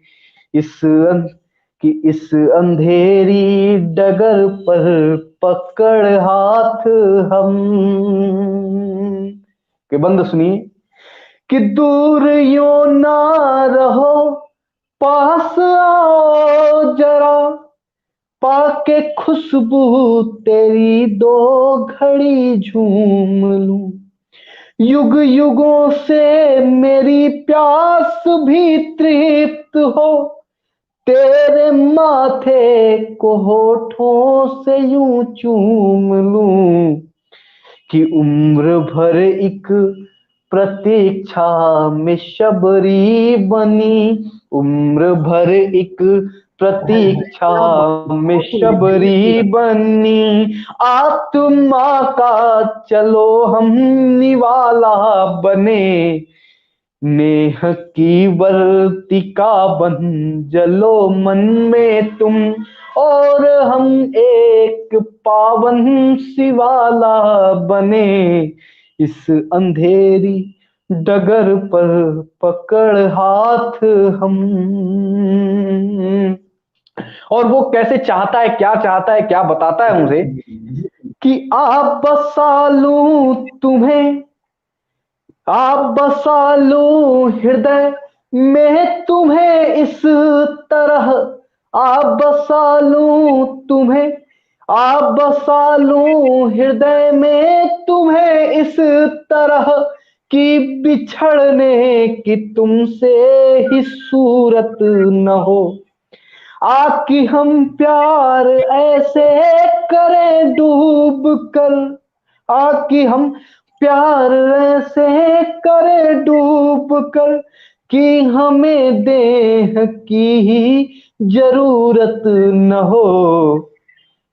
इस कि इस अंधेरी डगर पर पकड़ हाथ हम। के बंद सुनिए। कि दूर यूं ना रहो, पास आओ जरा, पाके खुशबू तेरी दो घड़ी झूम लूं। युग युगों से मेरी प्यास भी तृप्त हो, तेरे माथे को होठों से यूं चूम लूं। कि उम्र भर एक प्रतीक्षा में शबरी बनी, उम्र भर एक हाय हाय, प्रतीक्षा क्या बात है, में बहुत सुंदर, बहुत शबरी सुंदर। बनी। आत्मा का चलो हम निवाला बने। नेह की वर्तिका बन जलो मन में तुम, और हम एक पावन शिवाला बने। इस अंधेरी डगर पर पकड़ हाथ हम। और वो कैसे चाहता है, क्या चाहता है, क्या बताता है मुझे, कि आप बसा लूं तुम्हें, आप बसा लूं हृदय में तुम्हें इस तरह, आप बसा लूं तुम्हें, आप बसा लूं हृदय में तुम्हें इस तरह, कि बिछड़ने की तुमसे ही सूरत न हो। आकि हम प्यार ऐसे करें डूब कर, आकि हम प्यार ऐसे करें डूब कर, कि हमें देह की ही जरूरत न हो।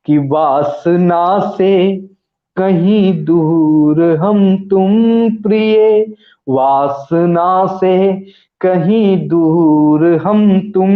कि वासना से कहीं दूर हम तुम प्रिय, वासना से कहीं दूर हम तुम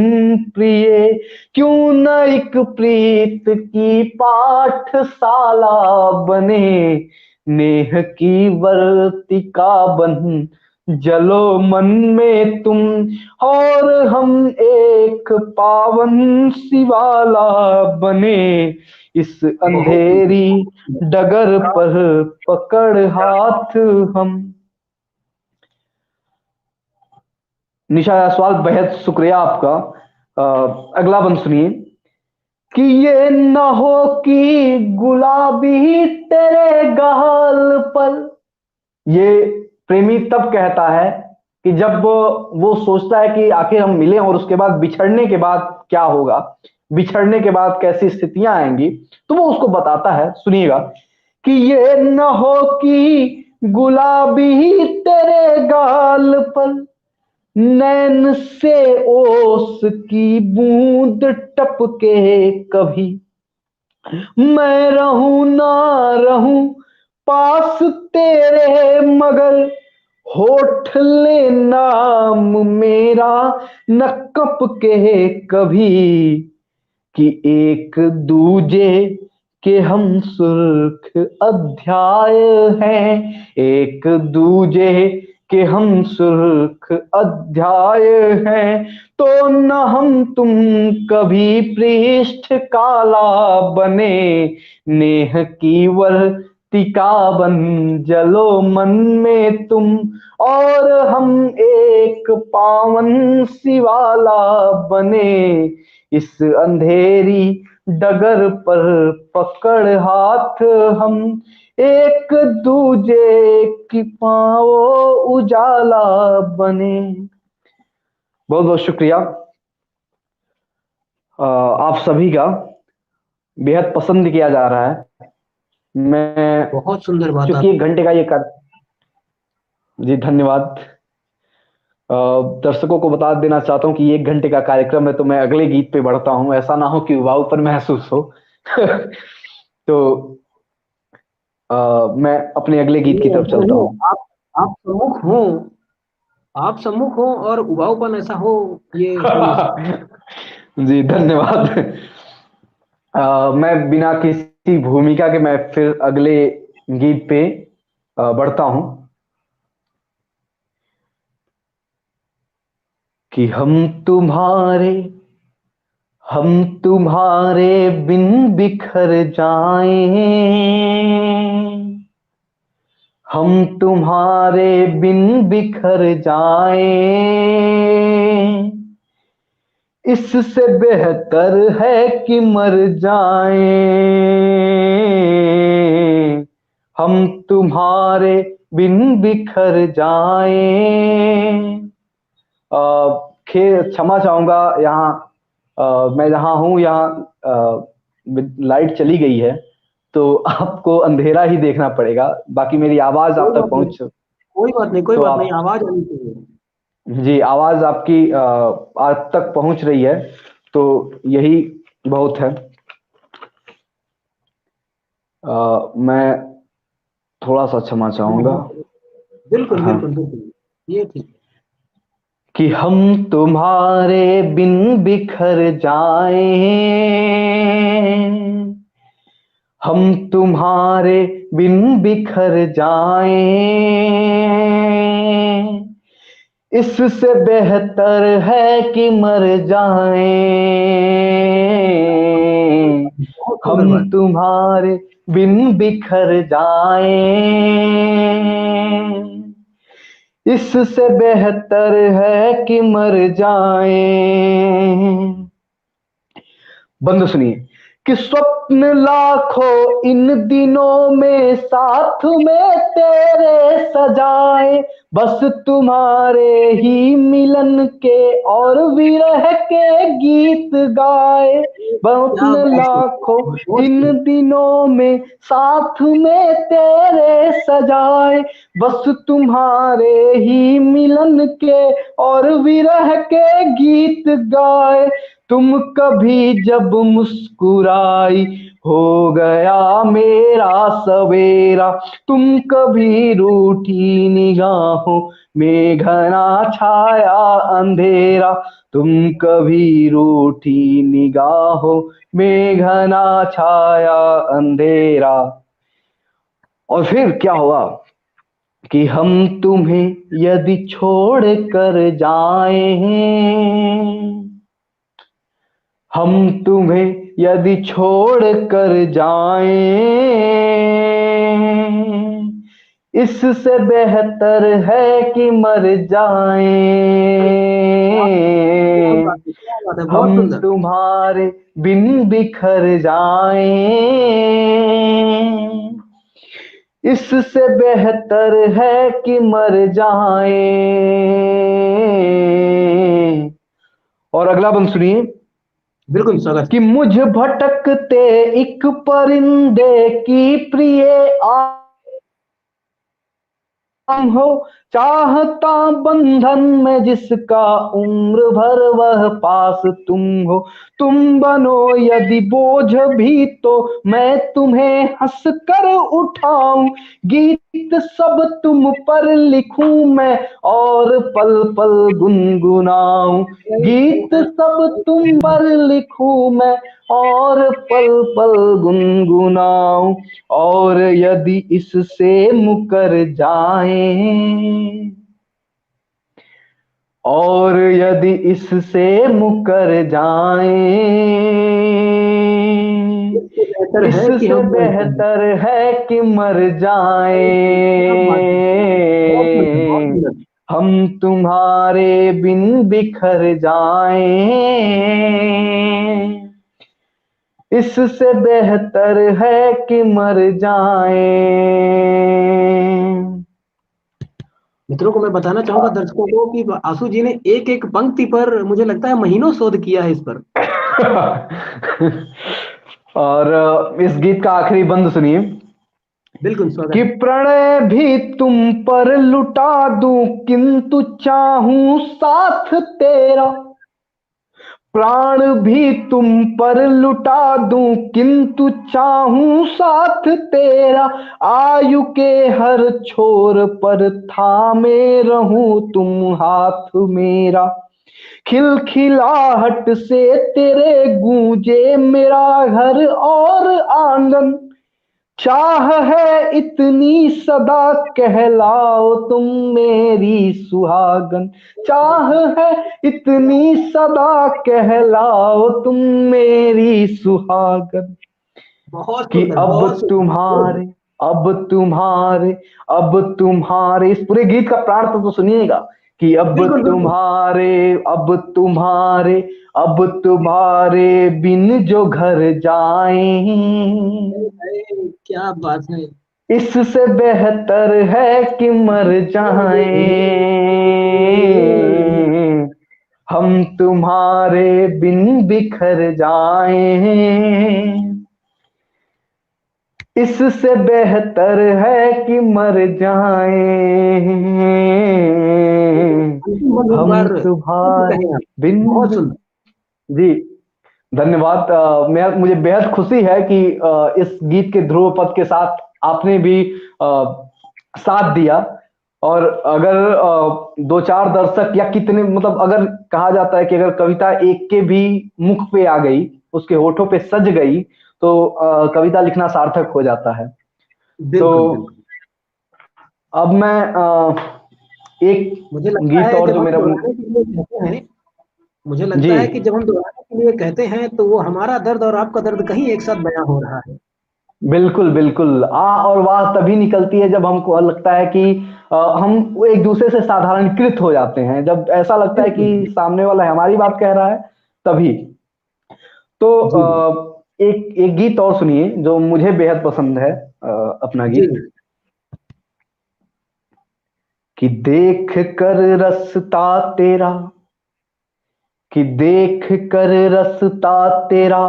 प्रिय। क्यों न एक प्रीत की पाठशाला बने। नेह की वर्तिका बन जलो मन में तुम, और हम एक पावन शिवाला बने। इस बहुत अंधेरी डगर पर पकड़ हाथ हम। निशा जायसवाल, बेहद शुक्रिया आपका। अगला बंद सुनिए। कि ये न हो कि गुलाबी तेरे गाल पर, ये प्रेमी तब कहता है कि जब वो सोचता है कि आखिर हम मिले और उसके बाद बिछड़ने के बाद क्या होगा, बिछड़ने के बाद कैसी स्थितियां आएंगी, तो वो उसको बताता है। सुनिएगा कि ये न हो कि गुलाबी तेरे गाल पर नैन से ओस की बूंद टपके कभी, मैं रहूं ना रहूं पास तेरे मगर होठ ले नाम मेरा न कपके कभी, कि एक दूजे के हम सुर्ख अध्याय हैं, एक दूजे के हम सुर्ख अध्याय हैं, तो न हम तुम कभी पृष्ठ काला बने, नेह की वर्तिका बन जलो मन में तुम, और हम एक पावन शिवाला बने, इस अंधेरी डगर पर पकड़ हाथ हम, एक दूजे की पाओ उजाला बने। बहुत बहुत शुक्रिया आप सभी का, बेहद पसंद किया जा रहा है। मैं बहुत सुंदर बात चूंकि आप। 1 घंटे का ये कर जी धन्यवाद। दर्शकों को बता देना चाहता हूं कि ये 1 घंटे का कार्यक्रम है, तो मैं अगले गीत पे बढ़ता हूं, ऐसा ना हो कि उबाऊपन महसूस हो। तो मैं अपने अगले गीत की नहीं, तरफ ऐसा चलता नहीं। हूं। आप सम्मुख हो, आप सम्मुख हो और उबाऊपन ऐसा हो, ये हो नहीं सकता। जी धन्यवाद। मैं बिना किसी भूमिका के मैं फिर अगले गीत पे बढ़ता हूं कि हम तुम्हारे बिन बिखर जाएं, हम तुम्हारे बिन बिखर जाएं, इससे बेहतर है कि मर जाएं, हम तुम्हारे बिन बिखर जाएं। क्षमा चाहूंगा यहाँ, मैं जहाँ हूँ यहाँ लाइट चली गई है, तो आपको अंधेरा ही देखना पड़ेगा, बाकी मेरी आवाज कोई आप तक बात नहीं, पहुंच, कोई बात नहीं, कोई तो बात नहीं, आप आवाज आनी चाहिए। जी आवाज आपकी आप तक पहुंच रही है, तो यही बहुत है। मैं थोड़ा सा क्षमा हाँ चाहूंगा। हाँ, बिल्कुल हाँ, बिल्कुल बिल्कुल, ये ठीक है। कि हम तुम्हारे बिन बिखर जाएं, हम तुम्हारे बिन बिखर जाएं, इससे बेहतर है कि मर जाएं, बहुत सुंदर हम बात। तुम्हारे बिन बिखर जाएं, इससे बेहतर है कि मर जाएं। बंद सुनिए कि स्वप्न लाखों इन दिनों में साथ में तेरे सजाए, बस तुम्हारे ही मिलन के और विरह के गीत गाए, क्या स्वप्न बात है, लाखों बहुत इन सुंदर। दिनों में साथ में तेरे सजाए, बस तुम्हारे ही मिलन के और विरह के गीत गाए, तुम कभी जब मुस्कुराई हो गया मेरा सवेरा, तुम कभी रूठी निगाहों में घना छाया अंधेरा, तुम कभी रूठी निगाहों में घना छाया अंधेरा। और फिर क्या हुआ कि हम तुम्हें यदि छोड़ कर जाएं, हम तुम्हें यदि छोड़ कर जाएं, इससे बेहतर है कि मर क्या जाएं, बात है, क्या बात है, बहुत हम सुंदर। तुम्हारे बिन बिखर जाएं, इससे बेहतर है कि मर जाएं। और अगला बंद सुनिए। बिल्कुल स्वागत। कि मुझ भटकते एक परिंदे की प्रिय आम हो, चाहता बंधन में जिसका उम्र भर वह पास तुम हो। तुम बनो यदि बोझ भी तो मैं तुम्हें हंस कर उठाऊं। गीत सब तुम पर लिखूं मैं और पल पल गुनगुनाऊं। गीत सब तुम पर लिखूं मैं और पल पल गुनगुनाऊं। और यदि इससे मुकर जाएं, और यदि इससे मुकर जाएं, इससे बेहतर है कि इससे हम मर जाएं। बेहतर है कि मर क्या बात है, बहुत सुंदर, बहुत जाएं। सुंदर। हम तुम्हारे बिन बिखर जाएं। इससे बेहतर है कि मर जाएं। मित्रों को मैं बताना चाहूंगा, दर्शकों को, कि आशु जी ने एक एक पंक्ति पर मुझे लगता है महीनों शोध किया है इस पर। और इस गीत का आखिरी बंद सुनिए। बिल्कुल कि स्वागत। प्रणय भी तुम पर लुटा दूं किंतु चाहूं साथ तेरा। प्राण भी तुम पर लुटा दूं किंतु चाहूं साथ तेरा। आयु के हर छोर पर थामे रहूं तुम हाथ मेरा। खिलखिलाहट से तेरे गूंजे मेरा घर और आंगन। चाह है इतनी सदा कहलाओ तुम मेरी सुहागन। चाह है इतनी सदा कहलाओ तुम मेरी सुहागन। बहुत कि सुंदर, बहुत सुंदर। अब तुम्हारे इस पूरे गीत का प्राण तो सुनिएगा। कि बिल्कुल बिल्कुल। अब तुम्हारे बिन जो घर जाएं। अरे, क्या बात है। इससे बेहतर है कि मर जाएं। हम तुम्हारे बिन बिखर जाएं। इससे बेहतर है कि मर जाएं। अंतिम बंद एक हम बार तुम्हारे कहें आप। बिन बहुत सुंदर। जी धन्यवाद। मैं मुझे बेहद खुशी है कि इस गीत के ध्रुव पद के साथ आपने भी साथ दिया। और अगर दो चार दर्शक या कितने, मतलब अगर कहा जाता है कि अगर कविता एक के भी मुख पे आ गई, उसके होठों पे सज गई, तो कविता लिखना सार्थक हो जाता है। तो बिल्कुल बिल्कुल। अब मैं एक मुझे लगता गीत है और जब जो हम मेरा दोहराने के लिए कहते हैं, मुझे जी लगता है कि जब हम दोहराने के लिए कहते हैं तो वो हमारा दर्द और आपका दर्द कहीं एक साथ बयां हो रहा है। बिल्कुल बिल्कुल। आ और वाह तभी निकलती है जब हमको लगता है कि हम एक दूसरे से साधारणीकृत हो जाते हैं, जब ऐसा लगता है बिल्कुल। कि सामने वाला हमारी बात कह रहा है तभी। तो जी जी। एक एक गीत और सुनिए जो मुझे बेहद पसंद है, अपना जी। गीत। कि देख कर रसता तेरा, कि देख कर रसता तेरा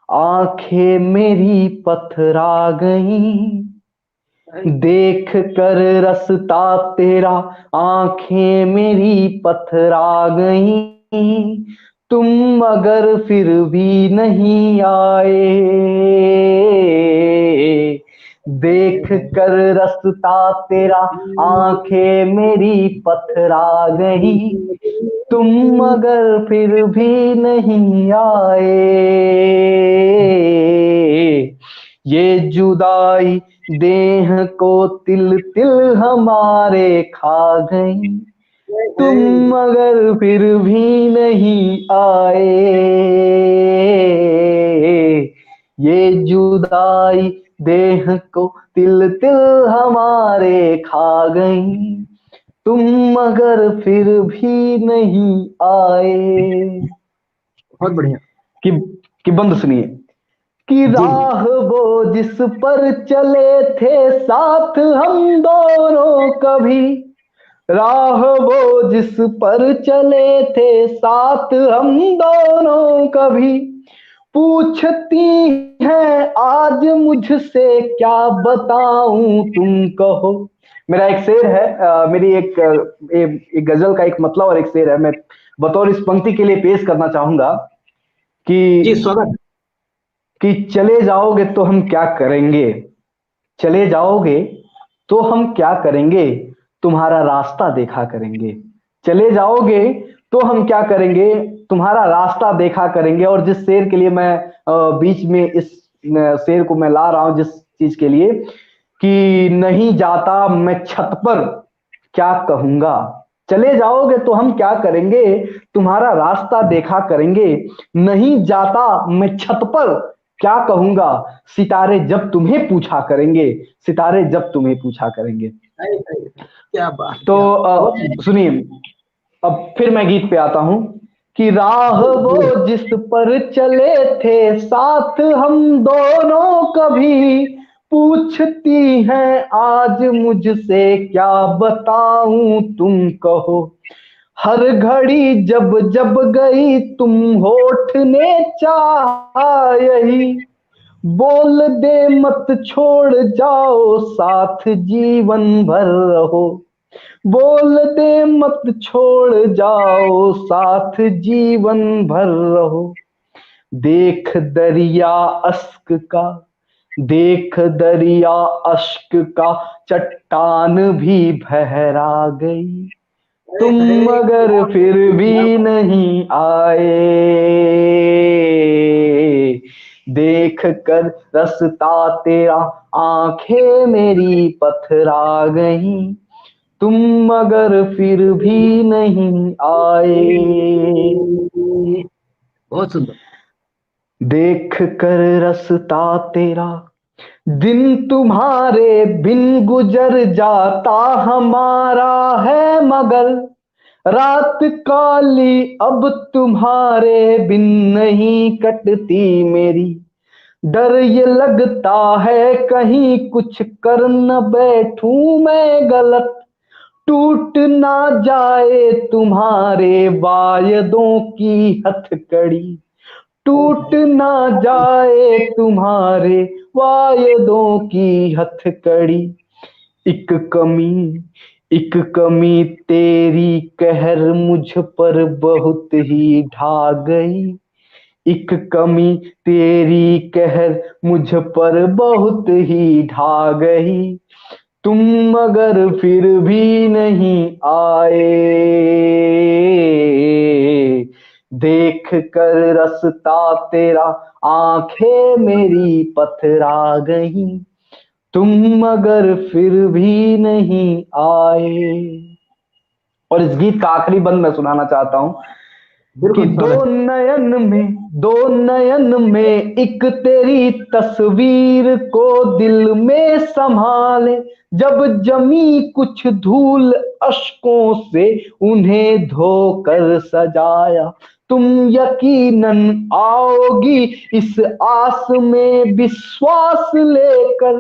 आंखें मेरी पथरा गई। देख कर रसता तेरा आंखें मेरी पथरा गई। तुम अगर फिर भी नहीं आए। देख कर रसता तेरा आंखें मेरी पथरा गई। तुम अगर फिर भी नहीं आए। ये जुदाई देह को तिल तिल हमारे खा गई। तुम अगर फिर भी नहीं आए। ये जुदाई देह को तिल तिल हमारे खा गई। तुम अगर फिर भी नहीं आए। बहुत बढ़िया। कि कि बंद सुनिए। कि जी राह वो जिस पर चले थे साथ हम दोनों कभी, राह वो जिस पर चले थे साथ हम दोनों कभी, पूछती है आज मुझसे क्या बताऊं तुम कहो। मेरा एक शेर है, मेरी एक गजल का एक मतलब और एक शेर है, मैं बतौर इस पंक्ति के लिए पेश करना चाहूंगा जी, कि स्वागत। चले जाओगे तो हम क्या करेंगे, चले जाओगे तो हम क्या करेंगे, तुम्हारा रास्ता देखा करेंगे। चले जाओगे तो हम क्या करेंगे, तुम्हारा रास्ता देखा करेंगे। और जिस शेर के लिए मैं बीच में इस शेर को मैं ला रहा हूं, जिस चीज के लिए कि नहीं जाता मैं छत पर क्या कहूंगा, चले जाओगे तो हम क्या करेंगे, तुम्हारा रास्ता देखा करेंगे। नहीं जाता मैं छत पर क्या कहूंगा, सितारे जब तुम्हें पूछा करेंगे, सितारे जब तुम्हें पूछा करेंगे। अरे, अरे, क्या बात है, तो क्या बात, बहुत सुंदर। सुनिए, अब फिर मैं गीत पे आता हूं कि राह जी जी। वो जिस पर चले थे साथ हम दोनों कभी, पूछती हैं आज मुझसे क्या बताऊं तुम कहो। हर घड़ी जब जब गई तुम होठ ने चाहा यही, बोल दे मत छोड़ जाओ साथ जीवन भर रहो, बोल दे मत छोड़ जाओ साथ जीवन भर रहो। देख दरिया अश्क का, देख दरिया अश्क का, चट्टान भी बहरा गई, अरे तुम अरे, मगर क्या फिर बात है, क्या भी बात नहीं आए। देख कर रास्ता तेरा आंखें मेरी पथरा गई, तुम मगर फिर भी नहीं आए। है। बहुत सुंदर। देख कर रास्ता तेरा दिन तुम्हारे बिन गुजर जाता हमारा है मगर, रात काली अब तुम्हारे बिन नहीं कटती मेरी। डर ये लगता है कहीं कुछ कर न बैठूं मैं गलत, टूट ना जाए तुम्हारे वायदों की हथकड़ी, टूट ना जाए तुम्हारे वायदों की हथकड़ी। एक कमी, एक कमी तेरी कहर मुझ पर बहुत ही ढा गई, एक कमी तेरी कहर मुझ पर बहुत ही ढा गई, तुम मगर फिर भी नहीं आए। देख कर रास्ता तेरा आंखें मेरी पथरा गई, तुम मगर फिर भी नहीं आए। और इस गीत का आखिरी बंद मैं सुनाना चाहता हूं कि बिल्कुल स्वागत। दो नयन में एक तेरी तस्वीर को दिल में संभाले, जब जमी कुछ धूल अश्कों से उन्हें धोकर सजाया, तुम यकीनन आओगी इस आस में विश्वास लेकर,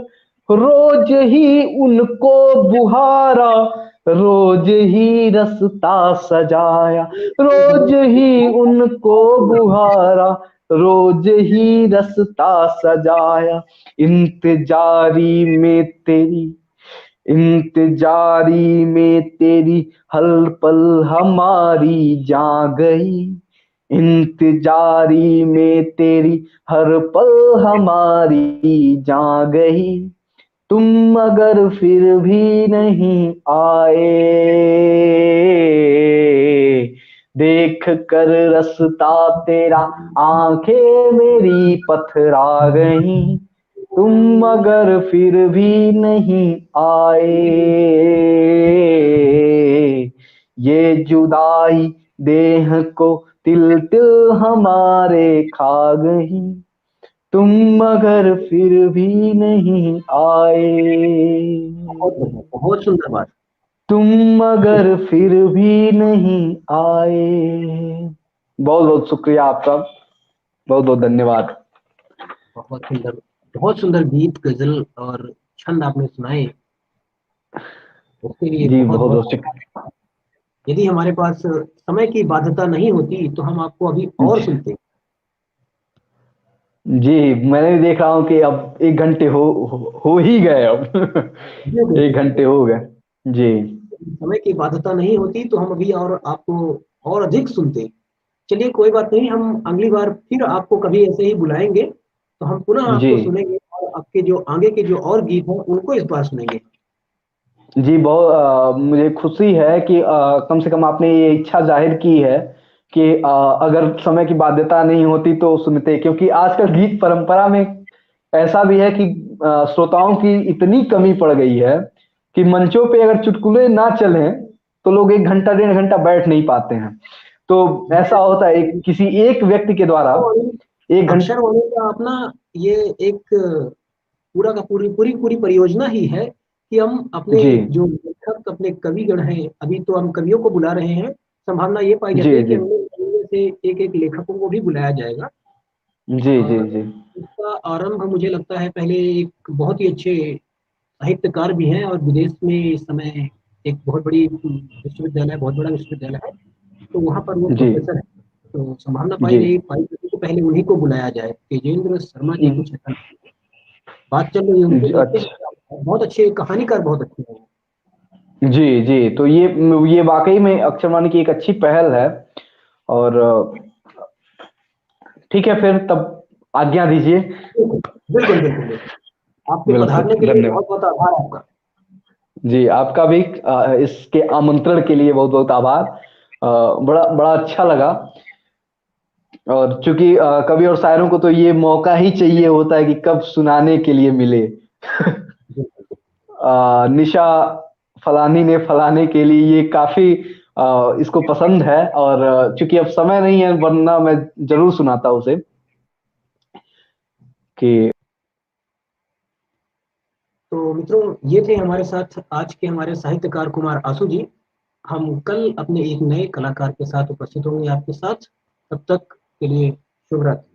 रोज ही उनको बुहारा, रोज ही रास्ता सजाया, रोज ही उनको बुहारा, रोज ही रास्ता सजाया। इंतजारी में तेरी, इंतजारी में तेरी हर पल हमारी जा गई, इंतजारी में तेरी हर पल हमारी जा गई, तुम मगर फिर भी नहीं आए। देख कर रास्ता तेरा आंखें मेरी पथरा गई, तुम मगर फिर भी नहीं आए। ये जुदाई देह को तिल तिल हमारे खा गई, तुम मगर फिर भी नहीं आए, बहुत बढ़िया, बहुत सुंदर बात। तुम मगर फिर भी नहीं आए। बहुत बहुत शुक्रिया आपका, बहुत बहुत धन्यवाद। बहुत सुंदर गीत, गजल और छंद आपने सुनाए, उसके लिए जी बहुत बहुत बहुत बहुत आभार। यदि हमारे पास समय की बाध्यता नहीं होती तो हम आपको अभी और जी सुनते। जी, मैंने भी देख रहा हूँ कि अब 1 घंटे हो ही गए अब। जी, 1 घंटे हो गए। जी समय की बाध्यता नहीं होती तो हम अभी और आपको और अधिक सुनते। चलिए कोई बात नहीं, हम अगली बार फिर आपको कभी ऐसे ही बुलाएंगे, तो हम पुनः जी आपको सुनेंगे और आपके जो आगे के जो और गीत हैं उनको इस बार सुनेंगे। जी, बहुत मुझे खुशी है कि कम से कम आपने ये इच्छा जाहिर की है कि अगर समय की बाध्यता नहीं होती तो सुनते, क्योंकि आजकल गीत परंपरा में ऐसा भी है कि श्रोताओं की इतनी कमी पड़ गई है कि मंचों पे अगर चुटकुले ना चलें तो लोग 1 घंटा 1.5 घंटा बैठ नहीं पाते हैं। तो ऐसा होता है किसी एक व्यक्ति के द्वारा अक्षरवाणी 1 घंटा। अक्षरवाणी का अपना ये एक पूरा का पूरी पूरी पूरी परियोजना ही है कि हम अपने जी जो लेखक, अपने कविगण हैं, अभी तो हम कवियों को बुला रहे हैं, संभावना ये पाई जी जाती है कि जी अगले महीने से एक एक लेखकों को भी बुलाया जाएगा। जी जी और जी इसका आरंभ मुझे लगता है पहले एक बहुत ही अच्छे साहित्यकार भी हैं और विदेश में इस समय एक बहुत बड़ी विश्वविद्यालय, बहुत बड़ा विश्वविद्यालय है, तो वहाँ पर वो जी प्रोफेसर है। तो संभावना जी पाई जाती कि पहले उन्हीं को बुलाया जाए, तेजेंद्र शर्मा जी कुछ ऐसा बात चल रही है उनकी, जी, देखते अच्छा। हैं। बहुत अच्छे कहानीकार, बहुत अच्छे हैं। जी, जी। तो ये वाक़ई में अक्षरवाणी की एक अच्छी पहल है। और ठीक है, फिर तब आज्ञा दीजिए। बिल्कुल, बिल्कुल, बिल्कुल, बिल्कुल। आपके बिल्कुल, पधारने के लिए धन्यवाद। बहुत-बहुत आभार आपका। जी, आपका भी इसके आमंत्रण के लिए बहुत-बहुत आभार। बड़ा बड़ा अच्छा लगा। और चूँकि कवि और शायरों को तो ये मौका ही चाहिए होता है कि कब सुनाने के लिए मिले। बिल्कुल, निशा फलानी ने फलाने के लिए ये काफ़ी इसको पसंद है। और चूँकि अब समय नहीं है, वरना मैं ज़रूर सुनाता उसे कि तो मित्रों, ये थे हमारे साथ आज के हमारे साहित्यकार कुमार आशु जी। हम कल अपने एक नए कलाकार के साथ उपस्थित होंगे आपके साथ। तब तक के लिए शुभ रात्रि।